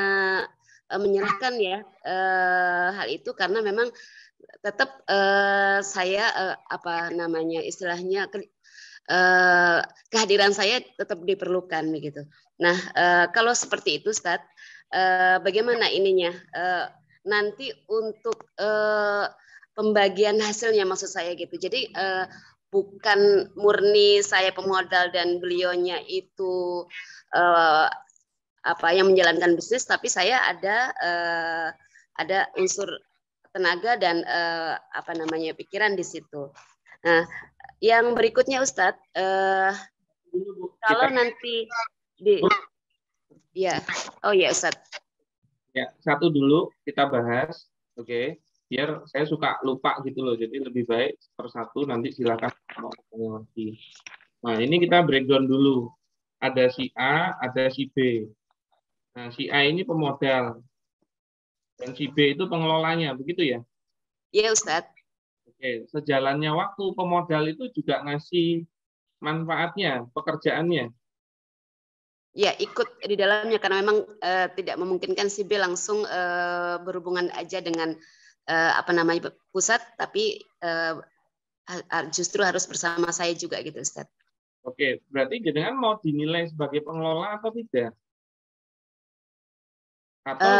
menyerahkan ya hal itu, karena memang tetap saya istilahnya kehadiran saya tetap diperlukan begitu. Nah, kalau seperti itu, Ustaz, bagaimana ininya nanti untuk pembagian hasilnya, maksud saya gitu. Jadi bukan murni saya pemodal dan beliaunya itu yang menjalankan bisnis, tapi saya ada unsur tenaga dan pikiran di situ. Nah, yang berikutnya, Ustadz, kalau nanti Ustadz. Ya, satu dulu kita bahas, oke. Biar saya suka lupa gitu loh, jadi lebih baik persatu, nanti silakan lagi. Nah, ini kita breakdown dulu. Ada si A, ada si B. Nah, si A ini pemodal dan si B itu pengelolanya, begitu ya? Iya, Ustadz. Oke, sejalannya waktu pemodal itu juga ngasih manfaatnya, pekerjaannya. Ya, ikut di dalamnya karena memang tidak memungkinkan si B langsung berhubungan aja dengan pusat, tapi justru harus bersama saya juga gitu, Ustaz. Oke, berarti jenengan mau dinilai sebagai pengelola atau tidak? Atau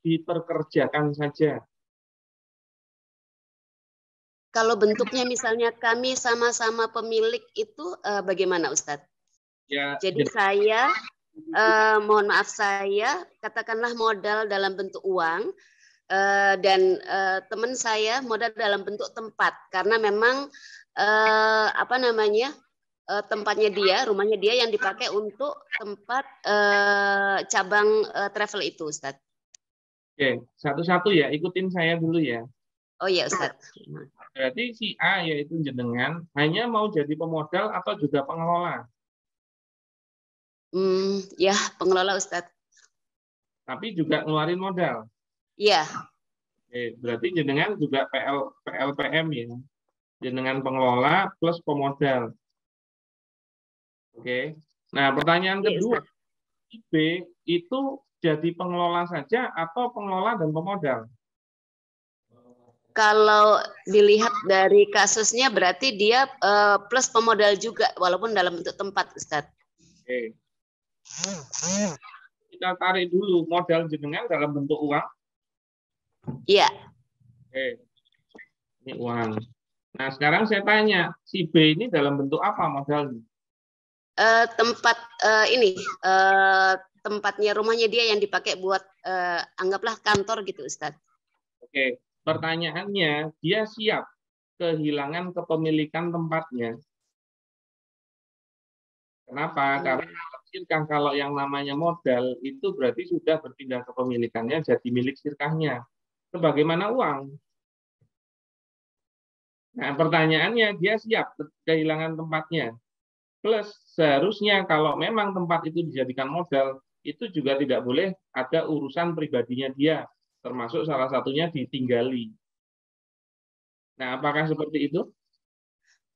diperkerjakan saja? Kalau bentuknya misalnya kami sama-sama pemilik itu bagaimana, Ustadz? Ya, jadi saya, mohon maaf, saya katakanlah modal dalam bentuk uang, dan teman saya modal dalam bentuk tempat, karena memang tempatnya dia, rumahnya dia yang dipakai untuk tempat cabang travel itu, Ustadz. Oke, satu-satu ya, ikutin saya dulu ya. Oh iya, Ustadz. Berarti si A yaitu jenengan hanya mau jadi pemodal atau juga pengelola? Ya, pengelola, Ustadz. Tapi juga ngeluarin modal? Iya. Oke, berarti jenengan juga PLPM ya? Jenengan pengelola plus pemodal. Oke. Nah, pertanyaan kedua, si B itu jadi pengelola saja atau pengelola dan pemodal? Kalau dilihat dari kasusnya berarti dia plus pemodal juga, walaupun dalam bentuk tempat, Ustadz. Oke. Kita tarik dulu modal jenengan dalam bentuk uang. Iya. Oke. Ini uang. Nah, sekarang saya tanya, si B ini dalam bentuk apa modalnya? Tempatnya, rumahnya dia yang dipakai buat anggaplah kantor gitu, Ustadz. Oke. Pertanyaannya, dia siap kehilangan kepemilikan tempatnya. Kenapa? Karena kalau yang namanya modal itu berarti sudah berpindah kepemilikannya jadi milik sirkahnya. Sebagaimana uang. Nah, pertanyaannya dia siap kehilangan tempatnya. Plus seharusnya kalau memang tempat itu dijadikan modal, itu juga tidak boleh ada urusan pribadinya dia, termasuk salah satunya ditinggali. Nah, apakah seperti itu?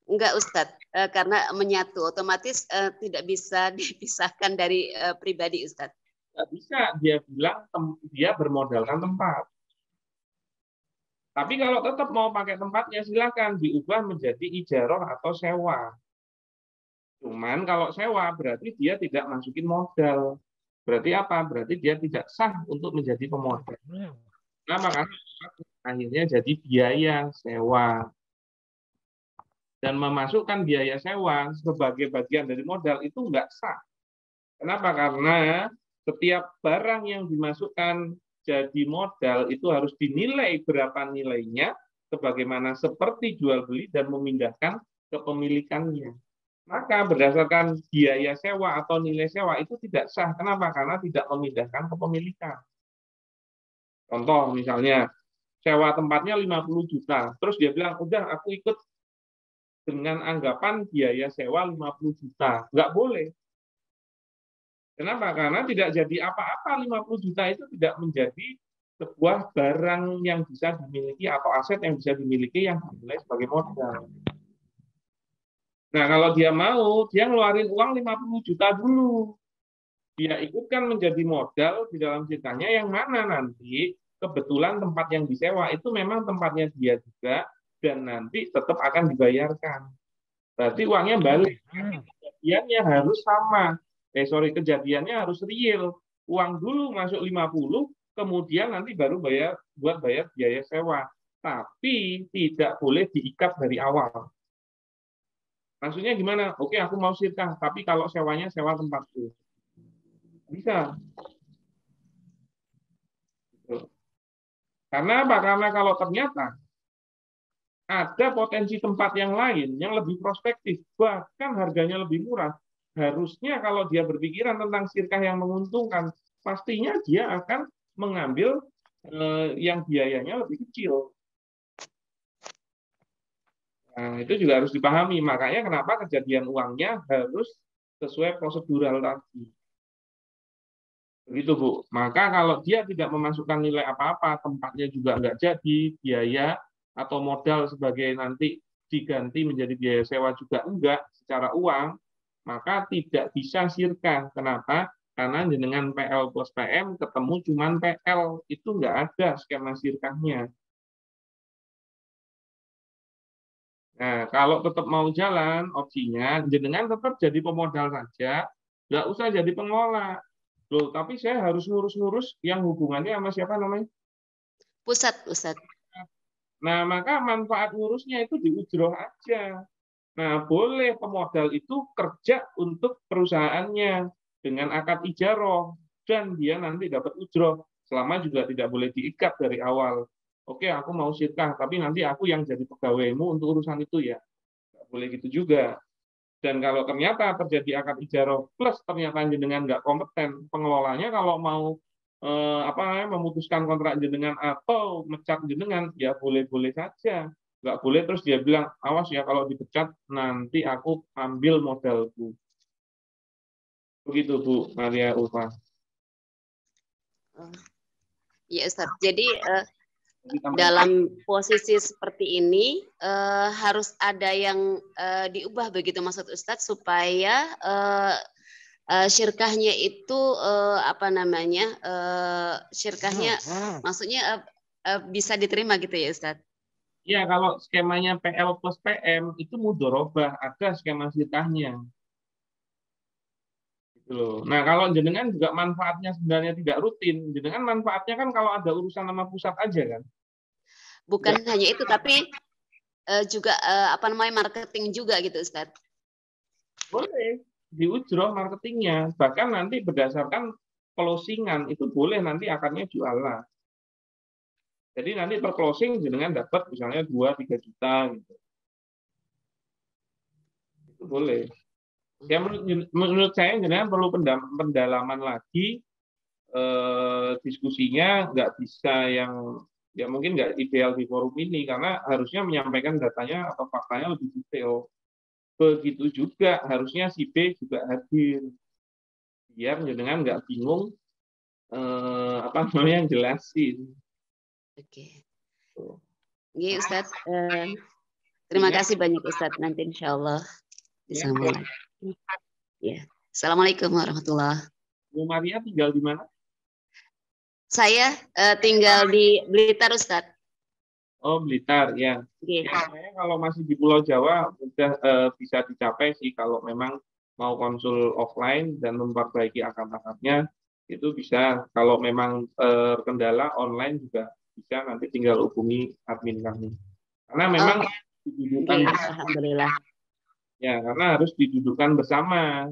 Enggak, Ustadz, karena menyatu, otomatis tidak bisa dipisahkan dari pribadi, Ustadz. Tidak bisa, dia bilang dia bermodalkan tempat. Tapi kalau tetap mau pakai tempatnya, silakan diubah menjadi ijaroh atau sewa. Cuman kalau sewa berarti dia tidak masukin modal. Berarti apa? Berarti dia tidak sah untuk menjadi pemodal. Nah, makanya akhirnya jadi biaya sewa. Dan memasukkan biaya sewa sebagai bagian dari modal itu nggak sah. Kenapa? Karena setiap barang yang dimasukkan jadi modal itu harus dinilai berapa nilainya, sebagaimana seperti jual beli dan memindahkan kepemilikannya. Maka berdasarkan biaya sewa atau nilai sewa itu tidak sah. Kenapa? Karena tidak memindahkan kepemilikan. Contoh misalnya, sewa tempatnya 50 juta, terus dia bilang, udah aku ikut dengan anggapan biaya sewa 50 juta. Nggak boleh. Kenapa? Karena tidak jadi apa-apa, 50 juta itu tidak menjadi sebuah barang yang bisa dimiliki atau aset yang bisa dimiliki yang dinilai sebagai modal. Nah, kalau dia mau, dia ngeluarin uang 50 juta dulu. Dia ikutkan menjadi modal di dalam ceritanya yang mana nanti kebetulan tempat yang disewa itu memang tempatnya dia juga, dan nanti tetap akan dibayarkan. Berarti uangnya balik. Kejadiannya harus sama. Kejadiannya harus real. Uang dulu masuk 50, kemudian nanti baru bayar biaya sewa. Tapi tidak boleh diikat dari awal. Maksudnya gimana? Oke, aku mau sirkah, tapi kalau sewanya sewa tempatku. Bisa. Karena apa? Karena kalau ternyata ada potensi tempat yang lain yang lebih prospektif, bahkan harganya lebih murah. Harusnya kalau dia berpikiran tentang sirkah yang menguntungkan, pastinya dia akan mengambil yang biayanya lebih kecil. Nah, itu juga harus dipahami. Makanya kenapa kejadian uangnya harus sesuai prosedural tadi. Begitu Bu. Maka kalau dia tidak memasukkan nilai apa-apa, tempatnya juga nggak jadi, biaya atau modal sebagai nanti diganti menjadi biaya sewa juga enggak secara uang, maka tidak bisa sirkah. Kenapa? Karena dengan PL plus PM ketemu cuman PL, itu nggak ada skema sirkahnya. Nah, kalau tetap mau jalan, opsinya jenengan tetap jadi pemodal saja, nggak usah jadi pengelola. Loh, tapi saya harus ngurus-ngurus yang hubungannya sama siapa namanya? Pusat. Nah, maka manfaat ngurusnya itu diujroh aja. Nah, boleh pemodal itu kerja untuk perusahaannya dengan akad ijaroh, dan dia nanti dapat ujroh, selama juga tidak boleh diikat dari awal. Oke, aku mau sirkah, tapi nanti aku yang jadi pegawaimu untuk urusan itu ya. Nggak boleh gitu juga. Dan kalau ternyata terjadi akad ijaroh plus ternyata jenengan nggak kompeten, pengelolanya kalau mau memutuskan kontrak jenengan atau mecat jenengan, ya boleh-boleh saja. Nggak boleh terus dia bilang, awas ya kalau dipecat nanti aku ambil modalku. Begitu Bu Maria Ulfa. Ya Ustaz. Jadi dalam posisi seperti ini harus ada yang diubah begitu maksud Ustadz supaya syirkahnya itu syirkahnya maksudnya bisa diterima gitu ya Ustadz? Ya, kalau skemanya PL plus PM itu mudorobah, ada skema syirkahnya. Gitu loh. Nah, kalau jenengan juga manfaatnya sebenarnya tidak rutin, jenengan manfaatnya kan kalau ada urusan sama pusat aja kan? Bukan hanya itu, tapi juga marketing juga gitu Ustadz? Boleh, diujroh marketingnya. Bahkan nanti berdasarkan closingan, itu boleh nanti akarnya jualan. Jadi nanti per closing jenengan dapat misalnya 2-3 juta gitu. Itu boleh. Ya menurut saya jenengan perlu pendalaman lagi, diskusinya nggak bisa yang ya mungkin nggak ideal di forum ini karena harusnya menyampaikan datanya atau faktanya lebih detail. Begitu juga harusnya si B juga hadir biar jenengan nggak bingung yang jelasin. Oke. Iya Ustadz. Terima kasih banyak Ustadz. Nanti insya Allah disambung lagi. Ya. Assalamualaikum warahmatullahi wabarakatuh. Bu Maria tinggal di mana? Saya tinggal di Blitar Ustadz. Oh Blitar ya. Okay. Ya saya kalau masih di Pulau Jawa sudah bisa dicapai sih kalau memang mau konsul offline dan memperbaiki akad-akadnya itu bisa. Kalau memang terkendala online juga bisa, nanti tinggal hubungi admin kami. Karena memang didudukan alhamdulillah. Ya, karena harus didudukan bersama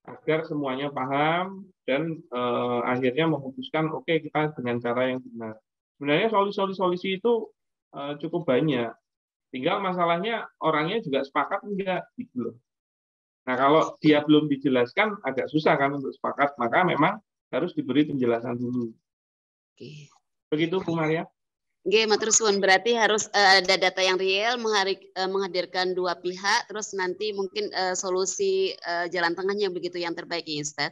agar semuanya paham dan akhirnya memutuskan oke, kita dengan cara yang benar. Sebenarnya solusi itu cukup banyak. Tinggal masalahnya orangnya juga sepakat enggak gitu loh. Nah, kalau dia belum dijelaskan agak susah kan untuk sepakat, maka memang harus diberi penjelasan dulu. Oke. Begitu Bu Maria? Oke, matur suwun. Berarti harus ada data yang real, menghadirkan dua pihak, terus nanti mungkin solusi jalan tengahnya begitu yang terbaik ya Ustaz.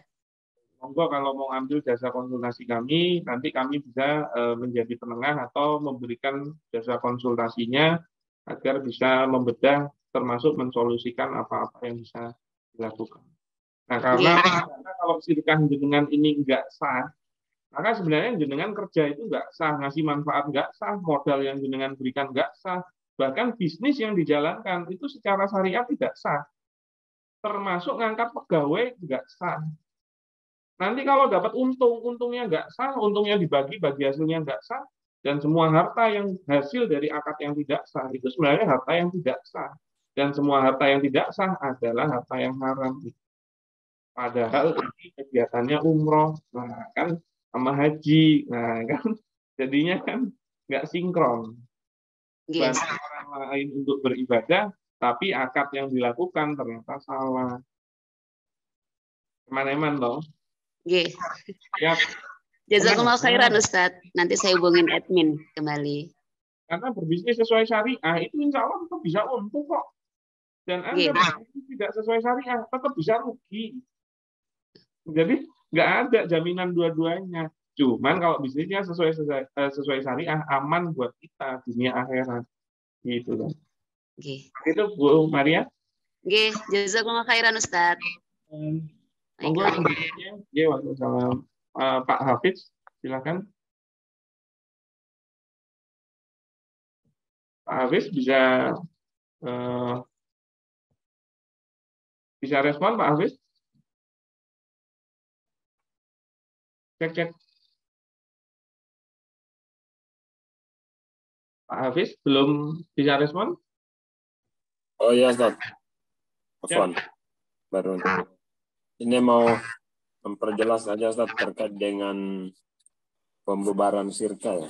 Monggo kalau mau ambil jasa konsultasi kami, nanti kami bisa menjadi penengah atau memberikan jasa konsultasinya agar bisa membedah termasuk mensolusikan apa-apa yang bisa dilakukan. Nah, karena kalau sirkah jenengan ini enggak sah, maka sebenarnya jenengan kerja itu nggak sah, ngasih manfaat nggak sah, modal yang jenengan berikan nggak sah, bahkan bisnis yang dijalankan itu secara syariat tidak sah, termasuk ngangkat pegawai nggak sah. Nanti kalau dapat untungnya nggak sah, untungnya dibagi hasilnya nggak sah, dan semua harta yang hasil dari akad yang tidak sah itu sebenarnya harta yang tidak sah, dan semua harta yang tidak sah adalah harta yang haram. Padahal ini kegiatannya umroh, nah kan sama haji, nah kan jadinya kan nggak sinkron. Bantu orang lain untuk beribadah, tapi akad yang dilakukan ternyata salah. Eman-eman toh. Oke. Jazakumullah khairan Ustadz. Nanti saya hubungin admin kembali. Karena berbisnis sesuai syariah itu insya Allah bisa untung kok. dan Anda tidak sesuai syariah, tetap bisa rugi. Jadi nggak ada jaminan dua-duanya. Cuman kalau bisnisnya sesuai syariah, aman buat kita dunia akhirat. Gitu kan. Itu Bu Maria. Oke, jazakumullah khairan Ustaz. Monggo selanjutnya. Ya, waalaikumsalam. Pak Hafiz, silakan. Pak Hafiz bisa respon Pak Hafiz? Cek. Pak Hafiz belum bisa respon? Oh iya, Ustaz. Telepon. Baru. Ini mau memperjelas aja, Ustaz, terkait dengan pembubaran syirka ya.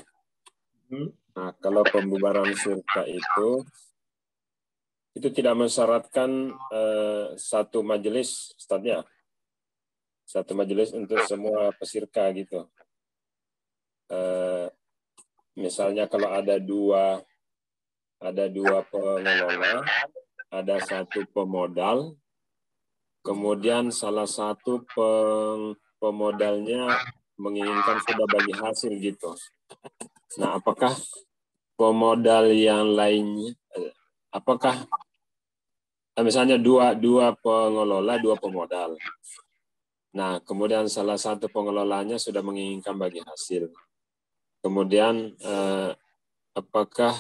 Nah, kalau pembubaran syirka itu tidak mensyaratkan satu majelis, Ustaz ya. Satu majelis untuk semua pesyirka gitu. Misalnya kalau ada dua pengelola, ada satu pemodal, kemudian salah satu pemodalnya menginginkan sudah bagi hasil gitu. Nah, apakah pemodal yang lainnya, apakah misalnya dua pengelola, dua pemodal. Nah, kemudian salah satu pengelolanya sudah menginginkan bagi hasil. Kemudian apakah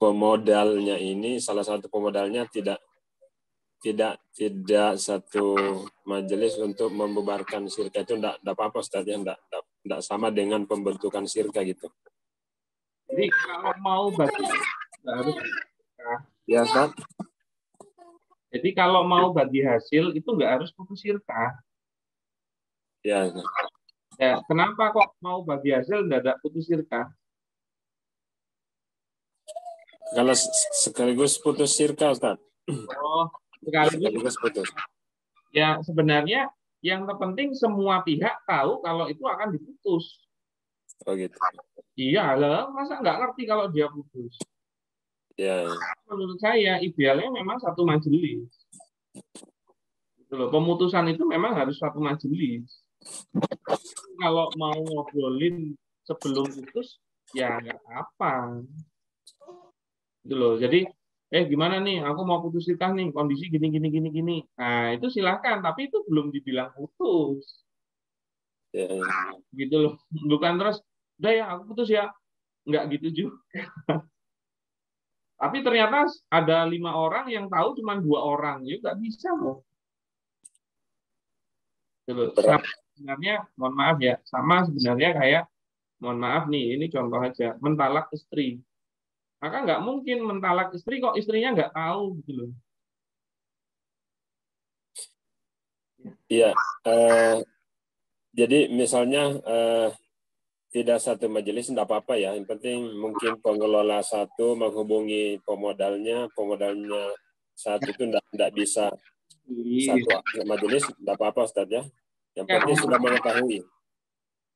pemodalnya ini, salah satu pemodalnya tidak satu majelis untuk membubarkan syirka itu tidak apa-apa, Ustaz ya, tidak sama dengan pembentukan syirka gitu. Jadi kalau mau bagi harus ya, Ustaz. Jadi kalau mau bagi hasil itu nggak harus putus syirka. Ya. Ya, kenapa kok mau bagi hasil tidak ada putus syirka? Kalau sekaligus putus syirka, Ustaz. Oh, sekaligus putus. Ya, sebenarnya yang terpenting semua pihak tahu kalau itu akan diputus. Oh gitu. Iya lah, masa nggak ngerti kalau dia putus? Ya. Menurut saya idealnya memang satu majelis. Gitu loh. Pemutusan itu memang harus satu majelis. Kalau mau ngobrolin sebelum putus, ya nggak apa. Gitu loh. Jadi, gimana nih? Aku mau putus nikah nih, kondisi gini. Nah, itu silakan, tapi itu belum dibilang putus. Ya. Gitu loh. Bukan terus, udah ya aku putus ya. Nggak gitu juga. Tapi ternyata ada 5 orang yang tahu cuma 2 orang, ya nggak bisa loh. Sebenarnya, mohon maaf ya, sama sebenarnya kayak, mohon maaf nih, ini contoh aja, mentalak istri. Maka nggak mungkin mentalak istri kok istrinya nggak tahu gitu loh. Iya, jadi misalnya tidak satu majelis tidak apa-apa ya. Yang penting mungkin pengelola satu menghubungi pemodalnya satu itu tidak bisa satu majelis tidak apa-apa, Ustaz ya. Yang penting sudah mengetahui.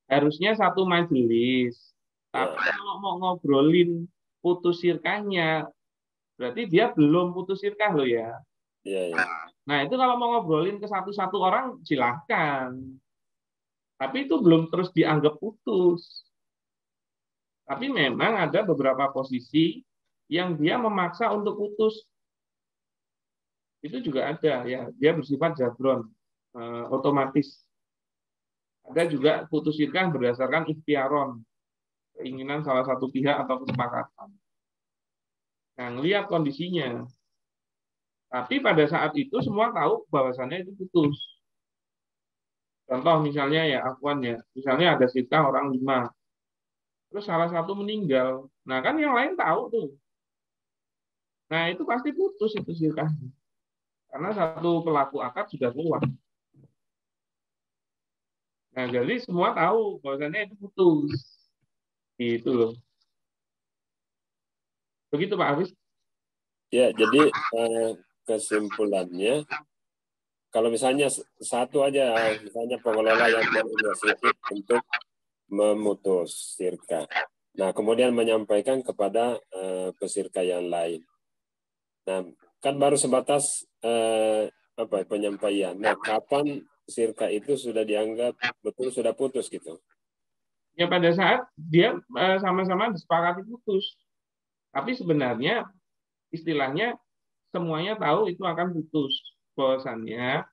Harusnya satu majelis. Tapi kalau mau ngobrolin putus syirkahnya, berarti dia belum putus syirkah loh ya. Iya. Nah itu kalau mau ngobrolin ke satu orang silahkan. Tapi itu belum terus dianggap putus. Tapi memang ada beberapa posisi yang dia memaksa untuk putus. Itu juga ada ya, dia bersifat jabron, otomatis. Ada juga putus syirkah berdasarkan ikhtiaron, keinginan salah satu pihak atau kesepakatan. Nah, lihat kondisinya. Tapi pada saat itu semua tahu bahwasannya itu putus. Contoh misalnya ya, Afwan ya, misalnya ada syirkah orang 5. Terus salah satu meninggal. Nah, kan yang lain tahu tuh. Nah, itu pasti putus itu syirkahnya. Karena satu pelaku akad sudah keluar. Nah, jadi semua tahu bahwasannya itu putus. Gitu loh. Begitu Pak Hafiz? Ya, jadi kesimpulannya, kalau misalnya satu aja, misalnya pengelola yang berinisiatif untuk memutus syirkah. Nah, kemudian menyampaikan kepada pesyirkah yang lain. Nah, kan baru sebatas penyampaian. Nah, kapan sirka itu sudah dianggap betul sudah putus gitu? Ya pada saat dia sama-sama disepakati putus. Tapi sebenarnya istilahnya semuanya tahu itu akan putus. Bahwasannya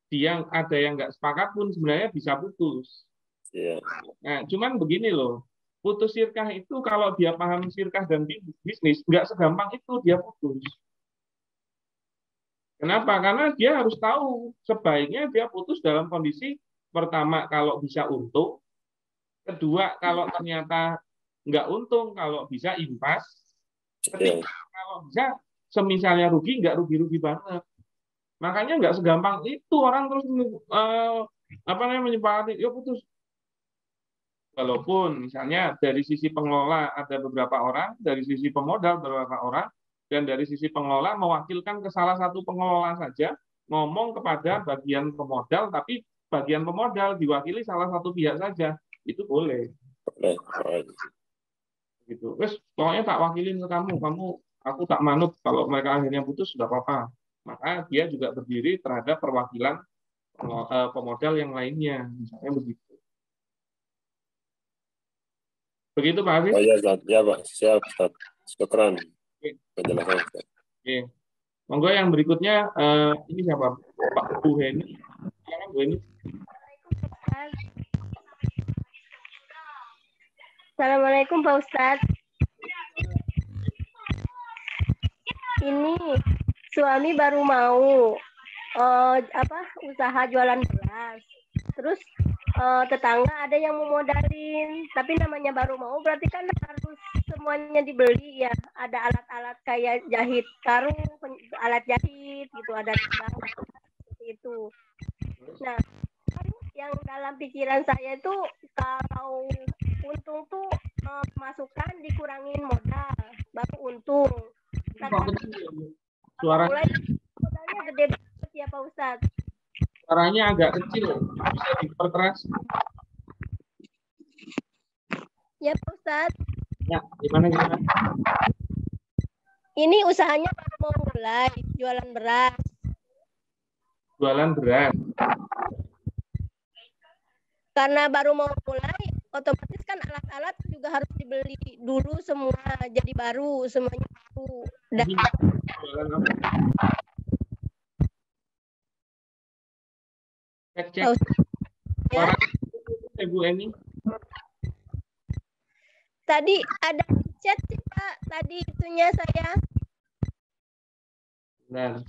dia ada yang nggak sepakat pun sebenarnya bisa putus. Yeah. Nah, cuman begini loh, putus sirkah itu kalau dia paham sirkah dan bisnis nggak segampang itu dia putus. Kenapa? Karena dia harus tahu sebaiknya dia putus dalam kondisi pertama kalau bisa untung, kedua kalau ternyata nggak untung, kalau bisa impas, ketiga kalau bisa semisalnya rugi nggak rugi-rugi banget. Makanya nggak segampang itu orang terus menyepakati ya putus. Walaupun misalnya dari sisi pengelola ada beberapa orang, dari sisi pemodal beberapa orang, dan dari sisi pengelola mewakilkan ke salah satu pengelola saja ngomong kepada bagian pemodal, tapi bagian pemodal diwakili salah satu pihak saja, itu boleh. Gitu. Terus pokoknya tak wakilin ke kamu, aku tak manut kalau mereka akhirnya putus sudah apa-apa. Maka dia juga berdiri terhadap perwakilan pemodal yang lainnya, misalnya begitu. Begitu Pak Hafiz? Oh ya, Ustaz. Ya Pak, siap Ustaz. Syukran. Penjelasan Ustaz. Oke. Monggo yang berikutnya ini siapa? Pak Bu Heni. Silakan Bu Heni. Assalamualaikum Pak Ustadz. Ini suami baru mau usaha jualan beras. Terus tetangga ada yang mau modalin, tapi namanya baru mau berarti kan harus semuanya dibeli ya. Ada alat-alat kayak jahit karung, alat jahit gitu, ada seperti itu. Nah, yang dalam pikiran saya itu kalau untung tuh masukan dikurangin modal baru untung. Nah, suaranya modalnya gede banget ya Pak Ustadz. Suaranya agak kecil, bisa diperkeras. Ya Pak Ustadz. Ya, gimana? Ini usahanya baru mau mulai jualan beras. Jualan beras. Karena baru mau mulai, otomatis kan alat-alat juga harus dibeli dulu semua, jadi baru, semuanya baru. Jualan apa? Cek. Ya. Ibu Eni. Tadi ada chat sih Pak, tadi itunya saya. Benar.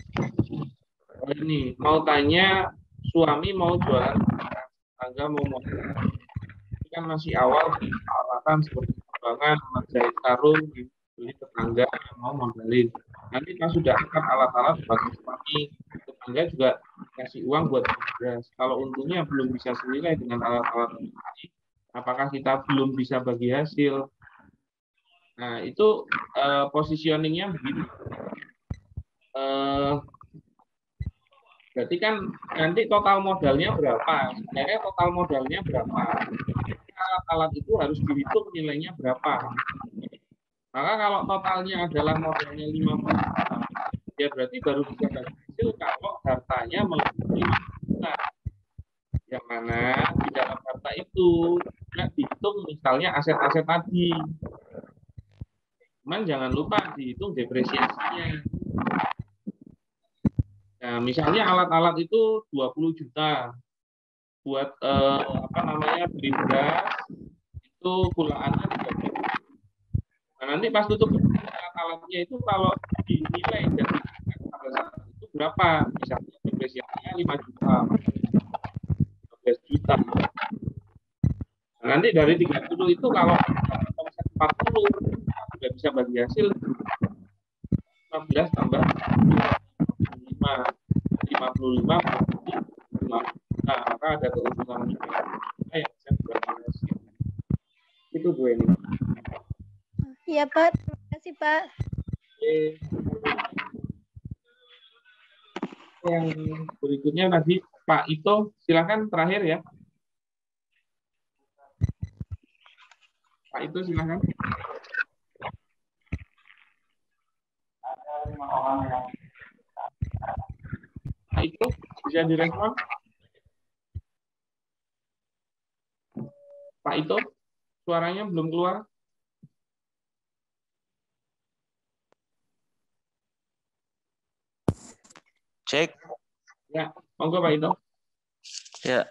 Ini mau tanya, suami mau jualan beras. Tetangga mau modal. Ini kan masih awal peralatan seperti perbankan, menjahit karung, beli tetangga yang mau modalin. Nanti pas sudah angkat alat-alat bagi suami, tetangga juga kasih uang buat beras. Kalau untungnya belum bisa senilai dengan alat-alat ini, apakah kita belum bisa bagi hasil? Nah itu positioningnya begini. Berarti kan nanti total modalnya berapa? Sebenarnya total modalnya berapa? Alat-alat itu harus dihitung nilainya berapa. Maka kalau totalnya adalah modalnya 50 juta, ya berarti baru bisa hasil kalau hartanya melebihi 5 juta. Yang mana di dalam harta itu tidak dihitung misalnya aset-aset tadi. Cuman jangan lupa dihitung depresiasinya. Nah, misalnya alat-alat itu 20 juta buat beli beras itu pulaannya 30. Nah, nanti pas tutup alat-alatnya itu kalau dinilai dari pada saat itu berapa? Misalnya depresiasinya 5 juta, 15 juta. Nah, nanti dari 30 itu kalau omset 40 sudah bisa bagi hasil 15 tambah 55 nah, maka ada keuntungan yang bisa bagi hasil. Itu gue ini. Iya Pak, terima kasih Pak. Yang berikutnya tadi Pak Ito, silakan terakhir ya. Pak Ito silakan. Ada 5 orang yang Pak Ito, bisa direspon? Pak Ito, suaranya belum keluar. Cek. Ya, monggo Pak Ito. Ya,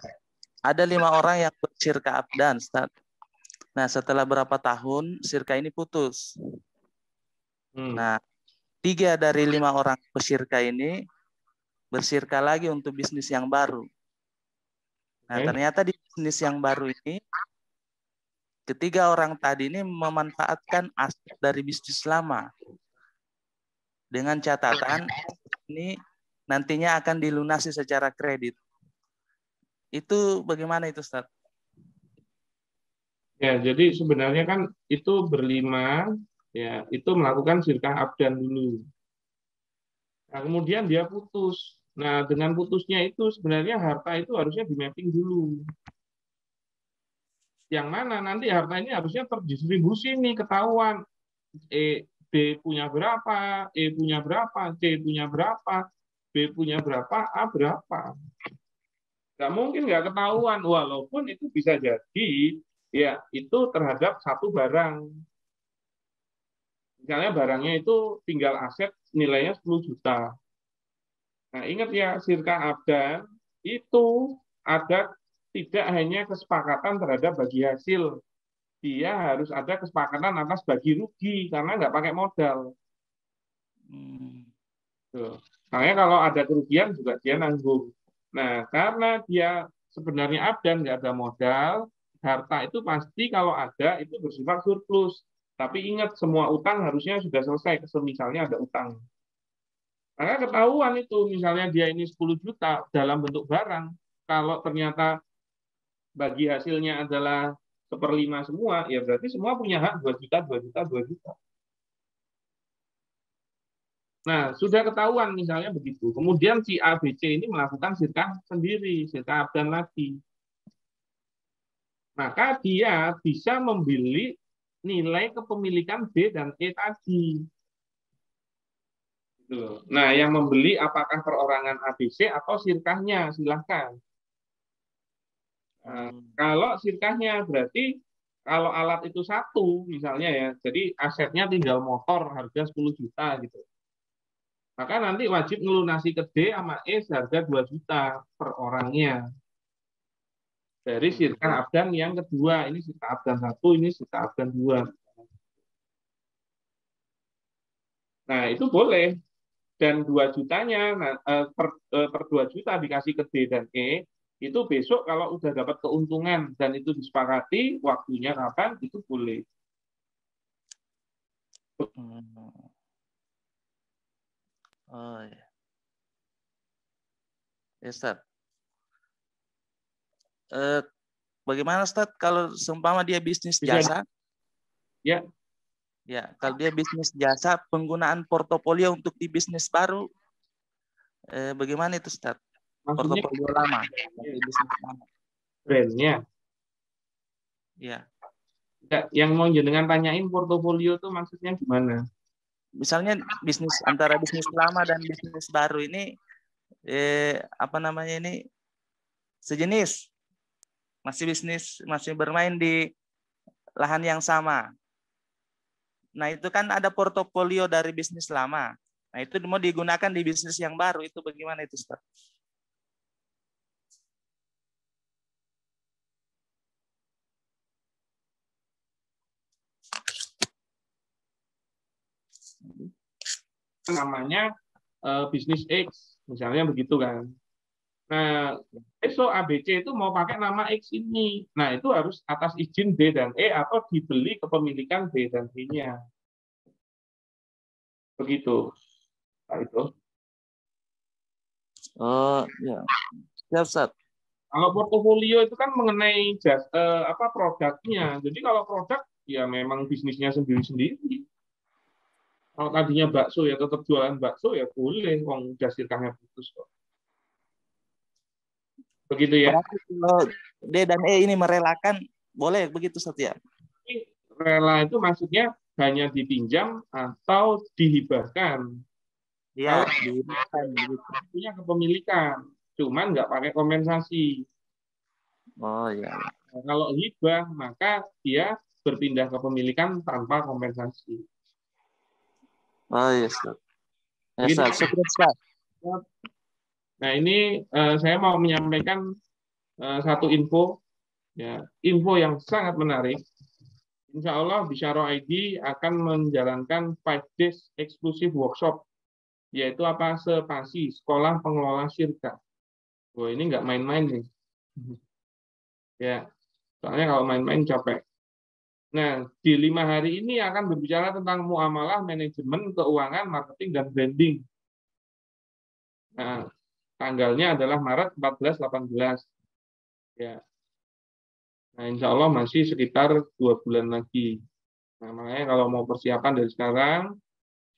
ada 5 orang yang bersirka abdan, Ustaz. Nah, setelah berapa tahun sirka ini putus. Nah, 3 dari 5 orang pesyirka ini bersirka lagi untuk bisnis yang baru. Nah, ternyata di bisnis yang baru ini, ketiga orang tadi ini memanfaatkan aset dari bisnis lama. Dengan catatan ini nantinya akan dilunasi secara kredit. Itu bagaimana itu, Ustaz? Ya, jadi sebenarnya kan itu berlima, ya itu melakukan sirkah abdan dulu. Nah, kemudian dia putus. Nah, dengan putusnya itu sebenarnya harta itu harusnya di-mapping dulu. Yang mana nanti harta ini harusnya terdistribusi nih, ketahuan. B punya berapa, E punya berapa, C punya berapa, B punya berapa, A berapa. Nggak mungkin nggak ketahuan, walaupun itu bisa jadi ya itu terhadap satu barang. Misalnya barangnya itu tinggal aset nilainya 10 juta. Nah, ingat ya, sirka abdan itu ada tidak hanya kesepakatan terhadap bagi hasil, dia harus ada kesepakatan atas bagi rugi karena nggak pakai modal. Tuh. Makanya kalau ada kerugian juga dia nanggung. Nah, karena dia sebenarnya abdan nggak ada modal, harta itu pasti kalau ada itu bersifat surplus. Tapi ingat semua utang harusnya sudah selesai. Misalnya ada utang. Maka ketahuan itu misalnya dia ini 10 juta dalam bentuk barang. Kalau ternyata bagi hasilnya adalah 1/5 semua, ya berarti semua punya hak 2 juta, 2 juta, 2 juta. Nah, sudah ketahuan misalnya begitu. Kemudian si ABC ini melakukan sirkah sendiri, sirkah abdan lagi. Maka dia bisa membeli nilai kepemilikan B dan E tadi. Nah, yang membeli apakah perorangan ABC atau sirkahnya, silahkan. Nah, kalau sirkahnya berarti kalau alat itu satu misalnya ya, jadi asetnya tinggal motor harga 10 juta gitu. Maka nanti wajib ngelunasi ke D sama E seharga 2 juta per orangnya. Dari sirkah abdan yang kedua, ini sirkah abdan 1, ini sirkah abdan 2. Nah, itu boleh. Dan 2 jutanya per 2 juta dikasih ke D dan E, itu besok kalau udah dapat keuntungan dan itu disepakati waktunya kapan, itu boleh. Oh ya. Ya, Ustaz. Bagaimana, Ustaz, kalau seumpama dia bisnis jasa? Ya. Ya, kalau dia bisnis jasa, penggunaan portofolio untuk di bisnis baru, bagaimana itu, Ustaz? Maksudnya, portofolio lama, di bisnis lama. Brandnya? Ya. Yang mau jenengan tanyain portofolio itu maksudnya gimana? Misalnya bisnis antara bisnis lama dan bisnis baru ini, sejenis, masih bermain di lahan yang sama. Nah, itu kan ada portofolio dari bisnis lama. Nah, itu mau digunakan di bisnis yang baru, itu bagaimana itu, Ustaz? Namanya bisnis X, misalnya begitu kan. Nah, besok ABC itu mau pakai nama X ini. Nah, itu harus atas izin B dan E atau dibeli kepemilikan B dan E-nya. Begitu. Nah, itu. Oh, ya. Siap, Ustaz. Kalau portofolio itu kan mengenai produknya. Jadi kalau produk ya memang bisnisnya sendiri-sendiri. Kalau tadinya bakso ya tetap jualan bakso ya boleh, wong sirkahnya putus kok. Begitu ya. Berarti kalau D dan E ini merelakan, boleh begitu, Ustaz ya? Rela itu maksudnya hanya dipinjam atau dihibahkan. Iya, punya kepemilikan, cuman nggak pakai kompensasi. Oh iya. Nah, kalau hibah maka dia berpindah kepemilikan tanpa kompensasi. Oh iya, Ustaz. Ya, Begitu. Ustaz. Syukur, Ustaz. Nah ini saya mau menyampaikan satu info, ya, info yang sangat menarik. Insya Allah Bisyaro ID akan menjalankan 5 days eksklusif workshop, yaitu apa? Spasi, Sekolah Pengelola Syirkah. Wah, ini nggak main-main nih. Ya, soalnya kalau main-main capek. Nah, di 5 hari ini akan berbicara tentang muamalah, manajemen, keuangan, marketing, dan branding. Nah, tanggalnya adalah Maret 14-18. Ya. Nah, insya Allah masih sekitar 2 bulan lagi. Nah, makanya kalau mau persiapan dari sekarang,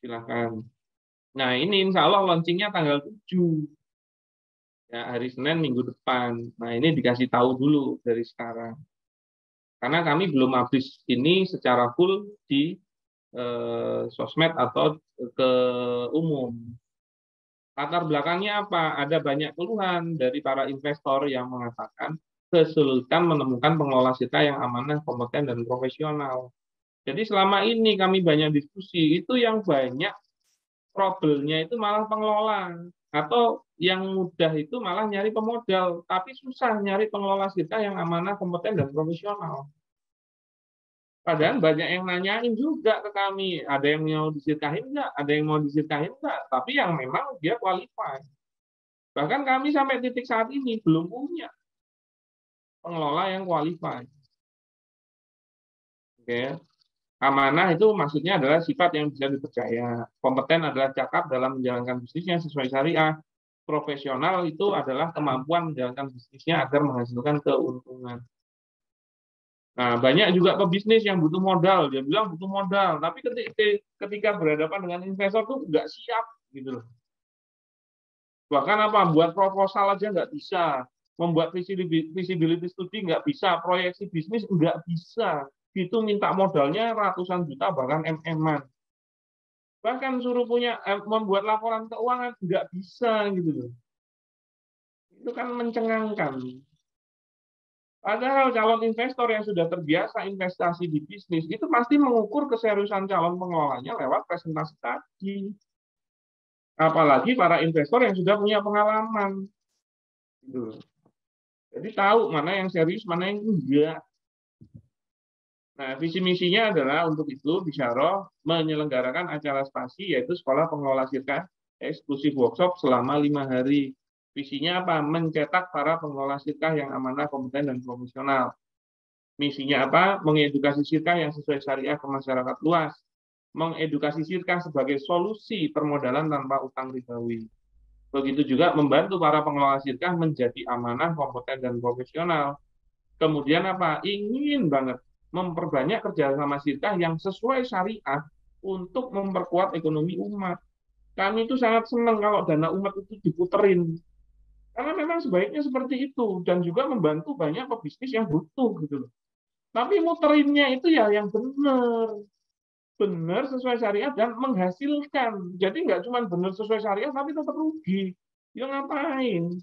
silahkan. Nah, ini insya Allah launchingnya tanggal 7. Ya, hari Senin minggu depan. Nah, ini dikasih tahu dulu dari sekarang. Karena kami belum habis ini secara full di sosmed atau ke umum. Latar belakangnya apa? Ada banyak keluhan dari para investor yang mengatakan kesulitan menemukan pengelola SITA yang amanah, kompeten, dan profesional. Jadi selama ini kami banyak diskusi, itu yang banyak problemnya itu malah pengelola. Atau yang mudah itu malah nyari pemodal, tapi susah nyari pengelola SITA yang amanah, kompeten, dan profesional. Padahal banyak yang nanyain juga ke kami, ada yang mau disirkahin nggak, ada yang mau disirkahin nggak, tapi yang memang dia qualified. Bahkan kami sampai titik saat ini belum punya pengelola yang qualified. Oke. Amanah itu maksudnya adalah sifat yang bisa dipercaya. Kompeten adalah cakap dalam menjalankan bisnisnya sesuai syariah. Profesional itu adalah kemampuan menjalankan bisnisnya agar menghasilkan keuntungan. Nah, banyak juga pebisnis yang butuh modal. Dia bilang butuh modal, tapi ketika berhadapan dengan investor tuh nggak siap gitu loh. Bahkan apa? Buat proposal aja nggak bisa, membuat visibility study nggak bisa, proyeksi bisnis nggak bisa. Itu minta modalnya ratusan juta bahkan MM-an. Bahkan suruh membuat laporan keuangan nggak bisa gitu loh. Itu kan mencengangkan. Padahal calon investor yang sudah terbiasa investasi di bisnis itu pasti mengukur keseriusan calon pengelolanya lewat presentasi tadi. Apalagi para investor yang sudah punya pengalaman. Gitu. Jadi tahu mana yang serius, mana yang enggak. Nah, visi misinya adalah untuk itu Bisyaro menyelenggarakan acara spasi yaitu Sekolah Pengelola Syirkah eksklusif workshop selama 5 hari. Visinya apa? Mencetak para pengelola syirkah yang amanah, kompeten, dan profesional. Misinya apa? Mengedukasi syirkah yang sesuai syariah ke masyarakat luas. Mengedukasi syirkah sebagai solusi permodalan tanpa utang ribawi. Begitu juga membantu para pengelola syirkah menjadi amanah, kompeten, dan profesional. Kemudian apa? Ingin banget memperbanyak kerjasama syirkah yang sesuai syariah untuk memperkuat ekonomi umat. Kami itu sangat senang kalau dana umat itu diputerin. Karena memang sebaiknya seperti itu. Dan juga membantu banyak pebisnis yang butuh gitu loh. Tapi muterinnya itu ya yang benar. Benar sesuai syariah dan menghasilkan. Jadi nggak cuma benar sesuai syariah tapi tetap rugi. Ya ngapain?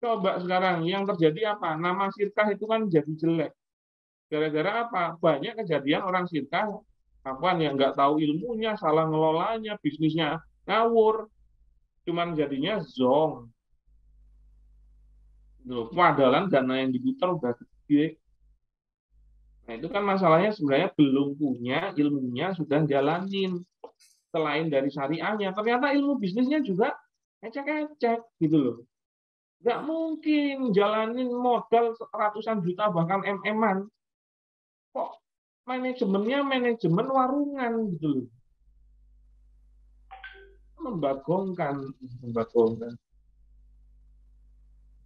Coba sekarang yang terjadi apa? Nama syirkah itu kan jadi jelek. Gara-gara apa? Banyak kejadian orang syirkah apa yang nggak tahu ilmunya, salah ngelolanya, bisnisnya ngawur, cuman jadinya zong. Padahal dana yang diputar udah gede. Nah itu kan masalahnya sebenarnya belum punya ilmunya, sudah jalanin. Selain dari syariahnya, ternyata ilmu bisnisnya juga ecek-ecek gitu loh. Nggak mungkin jalanin modal ratusan juta bahkan MM-an. Kok manajemennya manajemen warungan gitu loh. Membagongkan.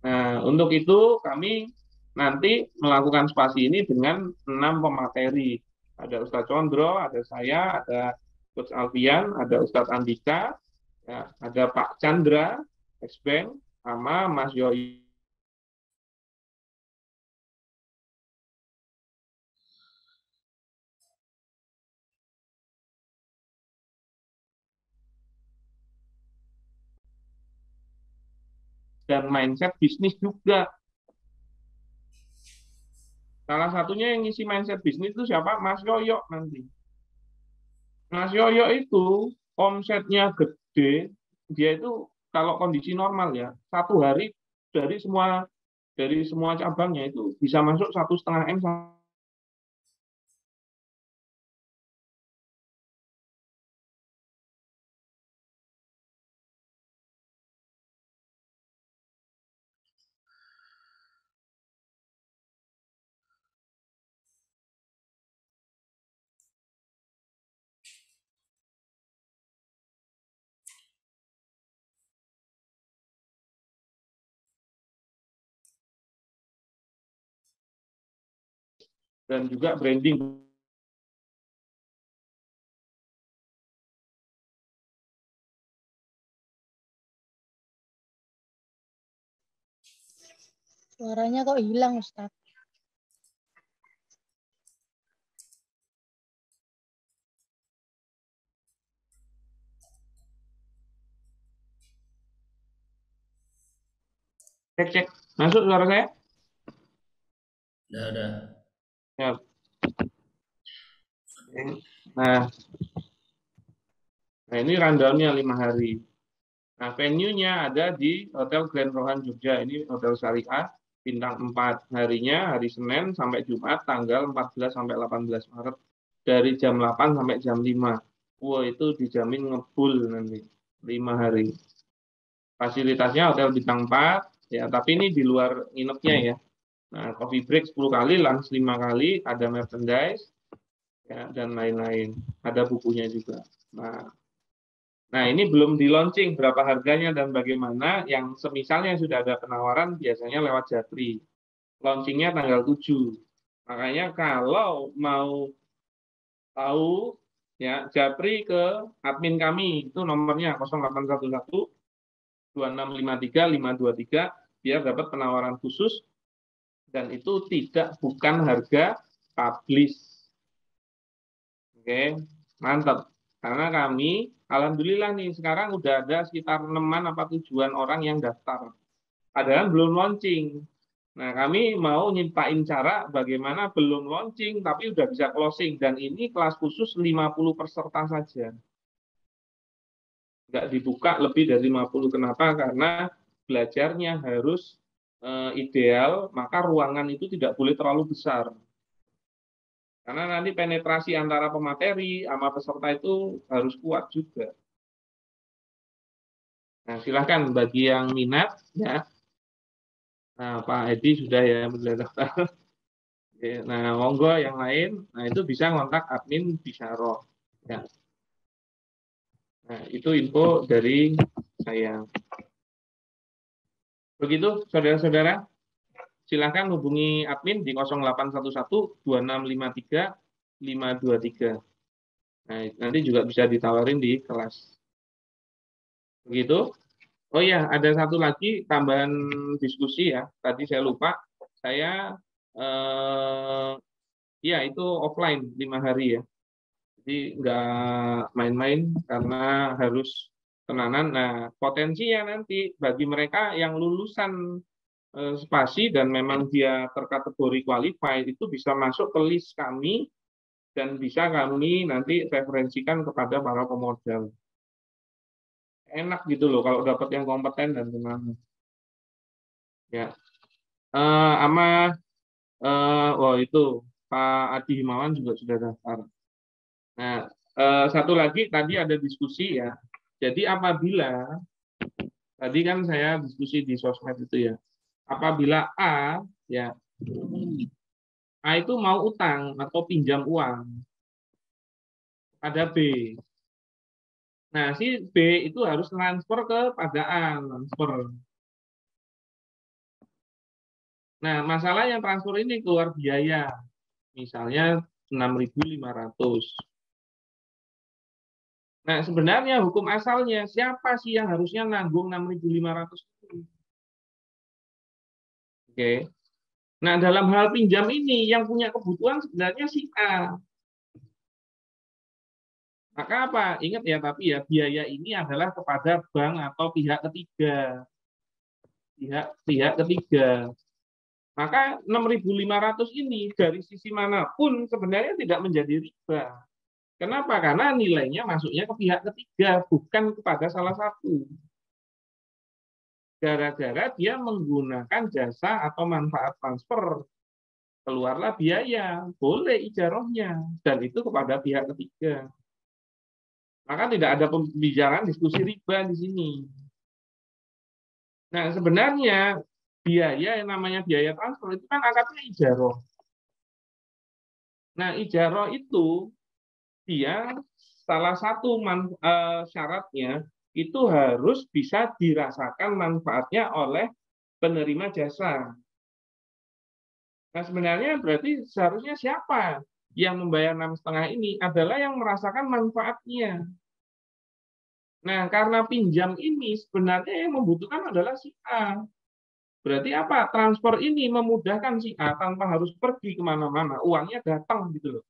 Nah, untuk itu kami nanti melakukan spasi ini dengan 6 pemateri. Ada Ustadz Condro, ada saya, ada Coach Alfian, ada Ustadz Andika, ya, ada Pak Chandra, X-Bank, sama Mas Yoi. dan mindset bisnis juga. Salah satunya yang ngisi mindset bisnis itu siapa? Mas Yoyo nanti. Mas Yoyo itu omsetnya gede, dia itu kalau kondisi normal ya, satu hari dari semua cabangnya itu bisa masuk 1,5 M. Dan juga branding. Suaranya kok hilang, Ustaz? Cek. Masuk suara saya? Ada. Ya. Nah ini rundown-nya 5 hari. Nah, venue-nya ada di Hotel Grand Rohan Jogja. Ini Hotel Syariah, bintang 4. Harinya hari Senin sampai Jumat, tanggal 14 sampai 18 Maret. Dari jam 8 sampai jam 5. Wah, itu dijamin ngebul nanti. 5 hari. Fasilitasnya Hotel bintang 4. Ya, tapi ini di luar nginepnya ya. Nah, coffee break 10 kali, lunch 5 kali, ada merchandise, ya, dan lain-lain. Ada bukunya juga. Nah, ini belum di launching berapa harganya dan bagaimana. Yang semisalnya sudah ada penawaran biasanya lewat Japri. Launchingnya tanggal 7. Makanya kalau mau tahu ya Japri ke admin kami, itu nomornya 0811 2653 523 biar dapat penawaran khusus dan itu bukan harga publish. Oke, mantap. Karena kami alhamdulillah nih sekarang udah ada sekitar 6-7 orang yang daftar. Padahal belum launching. Nah, kami mau nyiptain cara bagaimana belum launching tapi udah bisa closing dan ini kelas khusus 50 peserta saja. Nggak dibuka lebih dari 50. Kenapa? Karena belajarnya harus ideal, maka ruangan itu tidak boleh terlalu besar. Karena nanti penetrasi antara pemateri sama peserta itu harus kuat juga. Nah, silahkan bagi yang minat ya. Nah, Pak Edi sudah ya berdaftar. Nah, monggo yang lain. Nah, itu bisa kontak admin Bisyaro. Ya. Nah, itu info dari saya. Begitu, saudara-saudara. Silakan hubungi admin di 0811 2653 523. Nah, nanti juga bisa ditawarin di kelas. Begitu. Oh iya, ada satu lagi tambahan diskusi ya. Tadi saya lupa. Saya ya itu offline 5 hari ya. Jadi nggak main-main karena harus tenanan. Nah, potensinya nanti bagi mereka yang lulusan spasi dan memang dia terkategori qualified itu bisa masuk ke list kami dan bisa kami nanti referensikan kepada para pemodal. Enak gitu loh kalau dapat yang kompeten dan tenanan. Ya, itu Pak Adi Himawan juga sudah daftar. Nah, satu lagi tadi ada diskusi ya. Jadi apabila tadi kan saya diskusi di sosmed itu ya. Apabila A itu mau utang atau pinjam uang pada B. Nah, si B itu harus transfer kepada A, transfer. Nah, masalah yang transfer ini keluar biaya. Misalnya 6.500. Nah, sebenarnya hukum asalnya siapa sih yang harusnya nanggung 6.500 itu? Oke. Nah, dalam hal pinjam ini yang punya kebutuhan sebenarnya si A. Maka apa? Ingat ya, tapi ya biaya ini adalah kepada bank atau pihak ketiga. pihak ketiga. Maka 6.500 ini dari sisi manapun sebenarnya tidak menjadi riba. Kenapa? Karena nilainya masuknya ke pihak ketiga, bukan kepada salah satu. Gara-gara dia menggunakan jasa atau manfaat transfer, keluarlah biaya, boleh ijarohnya, dan itu kepada pihak ketiga. Maka tidak ada pembicaraan diskusi riba di sini. Nah, sebenarnya biaya yang namanya biaya transfer itu kan akadnya ijaroh. Nah, ijaroh itu dia salah satu syaratnya itu harus bisa dirasakan manfaatnya oleh penerima jasa. Nah, sebenarnya berarti seharusnya siapa yang membayar 6,5 ini adalah yang merasakan manfaatnya. Nah, karena pinjam ini sebenarnya yang membutuhkan adalah si A. Berarti apa? Transfer ini memudahkan si A tanpa harus pergi kemana-mana. Uangnya datang gitu loh.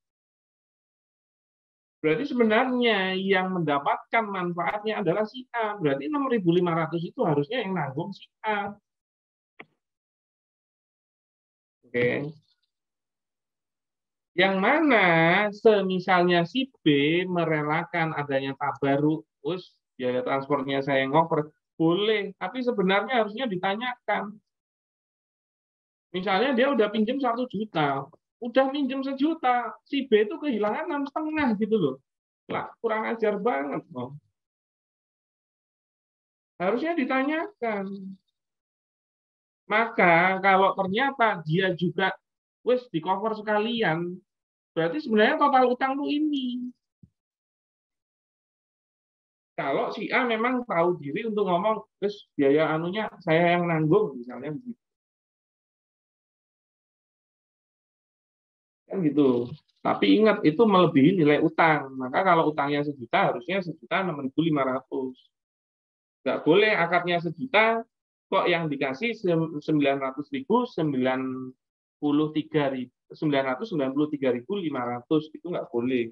Berarti sebenarnya yang mendapatkan manfaatnya adalah si A. Berarti 6.500 itu harusnya yang nanggung si A. Oke. Yang mana semisalnya si B merelakan adanya tabaruk, terus biaya transfernya saya ngoper, boleh, tapi sebenarnya harusnya ditanyakan. Misalnya dia udah pinjam 1 juta, udah minjem 1 juta, si B itu kehilangan 6,5 gitu loh. Lah, kurang ajar banget loh. Harusnya ditanyakan. Maka kalau ternyata dia juga wis di cover sekalian, berarti sebenarnya total utang tuh ini. Kalau si A memang tahu diri untuk ngomong, terus biaya anunya saya yang nanggung, misalnya begitu. Kan gitu. Tapi ingat, itu melebihi nilai utang. Maka kalau utangnya 1 juta, harusnya 1.6.500. Nggak boleh akadnya 1 juta, kok yang dikasih 993.500, itu nggak boleh.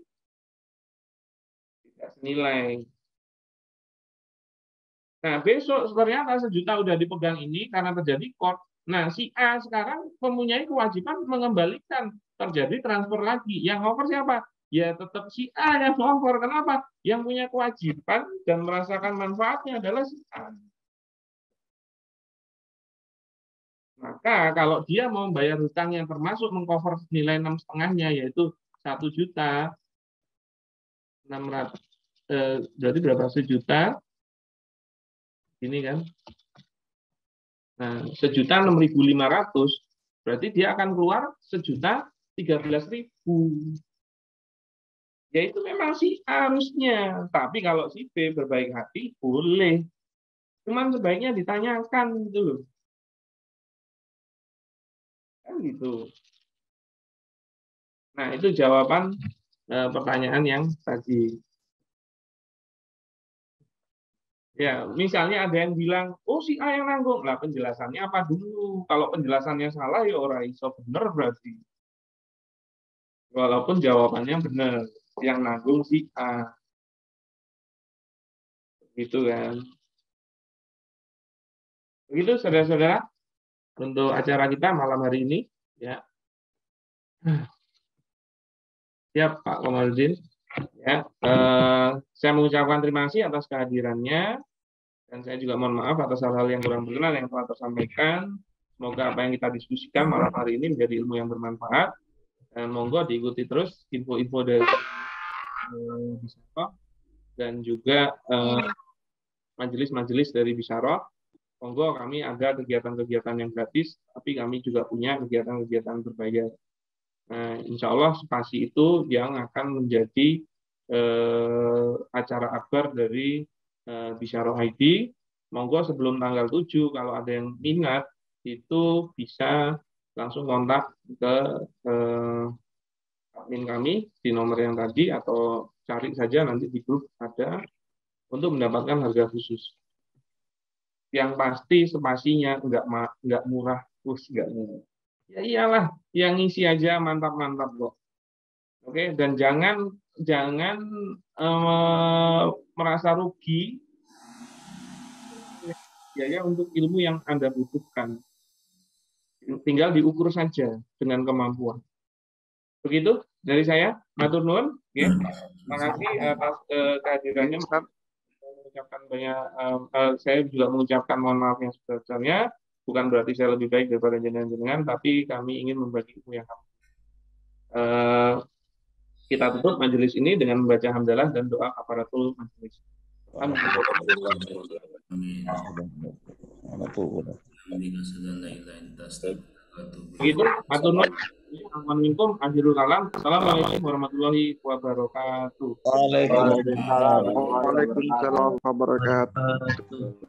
Tidak senilai. Nah, besok ternyata 1 juta udah dipegang ini karena terjadi kod. Nah, si A sekarang mempunyai kewajiban mengembalikan, terjadi transfer lagi. Yang over siapa? Ya tetap si A yang over. Kenapa? Yang punya kewajiban dan merasakan manfaatnya adalah si A. Maka kalau dia mau membayar hutang yang termasuk mengcover nilai 6,5-nya, yaitu 1 juta, 600, berarti berapa? 1 juta, ini kan. Nah, 1.6.500, berarti dia akan keluar 1.013.000. Ya itu memang sih harusnya. Tapi kalau si B berbaik hati, boleh. Cuman sebaiknya ditanyakan gitu loh. Kan gitu. Nah, itu jawaban pertanyaan yang tadi. Ya, misalnya ada yang bilang, oh si A yang nanggung. Lah penjelasannya apa dulu? Kalau penjelasannya salah, ya orang iso bener berarti. Walaupun jawabannya benar, yang nanggung si A. Gitu kan. Begitu saudara-saudara untuk acara kita malam hari ini. Ya. Siap Pak Komarudin. Ya, saya mengucapkan terima kasih atas kehadirannya. Dan saya juga mohon maaf atas hal-hal yang kurang berkenan yang telah tersampaikan. Semoga apa yang kita diskusikan malam hari ini menjadi ilmu yang bermanfaat. Dan monggo diikuti terus info-info dari Bisaroh dan juga majelis-majelis dari Bisaroh. Monggo kami ada kegiatan-kegiatan yang gratis, tapi kami juga punya kegiatan-kegiatan berbayar. Nah, insya Allah spasi itu yang akan menjadi acara akbar dari Bisaroh ID. Monggo sebelum tanggal 7 kalau ada yang minat itu bisa langsung kontak ke admin kami di nomor yang tadi atau cari saja nanti di grup ada untuk mendapatkan harga khusus. Yang pasti spasinya nggak murah, nggak murah. Ya iyalah, yang ngisi aja mantap-mantap kok. Oke, dan jangan merasa rugi biaya untuk ilmu yang Anda butuhkan. Tinggal diukur saja dengan kemampuan. Begitu dari saya, matur nuwun. Terima kasih atas kehadirannya. Mengucapkan banyak, saya juga mengucapkan mohon maaf yang sebesar-besarnya. Bukan berarti saya lebih baik daripada jenengan-jenengan, tapi kami ingin membagi ilmu yang kami. Kita tutup majelis ini dengan membaca hamdalah dan doa kafaratul majelis. Begitu, matur nuwun. Akhirul kalam. Assalamualaikum warahmatullahi wabarakatuh. Waalaikumsalam warahmatullahi wabarakatuh.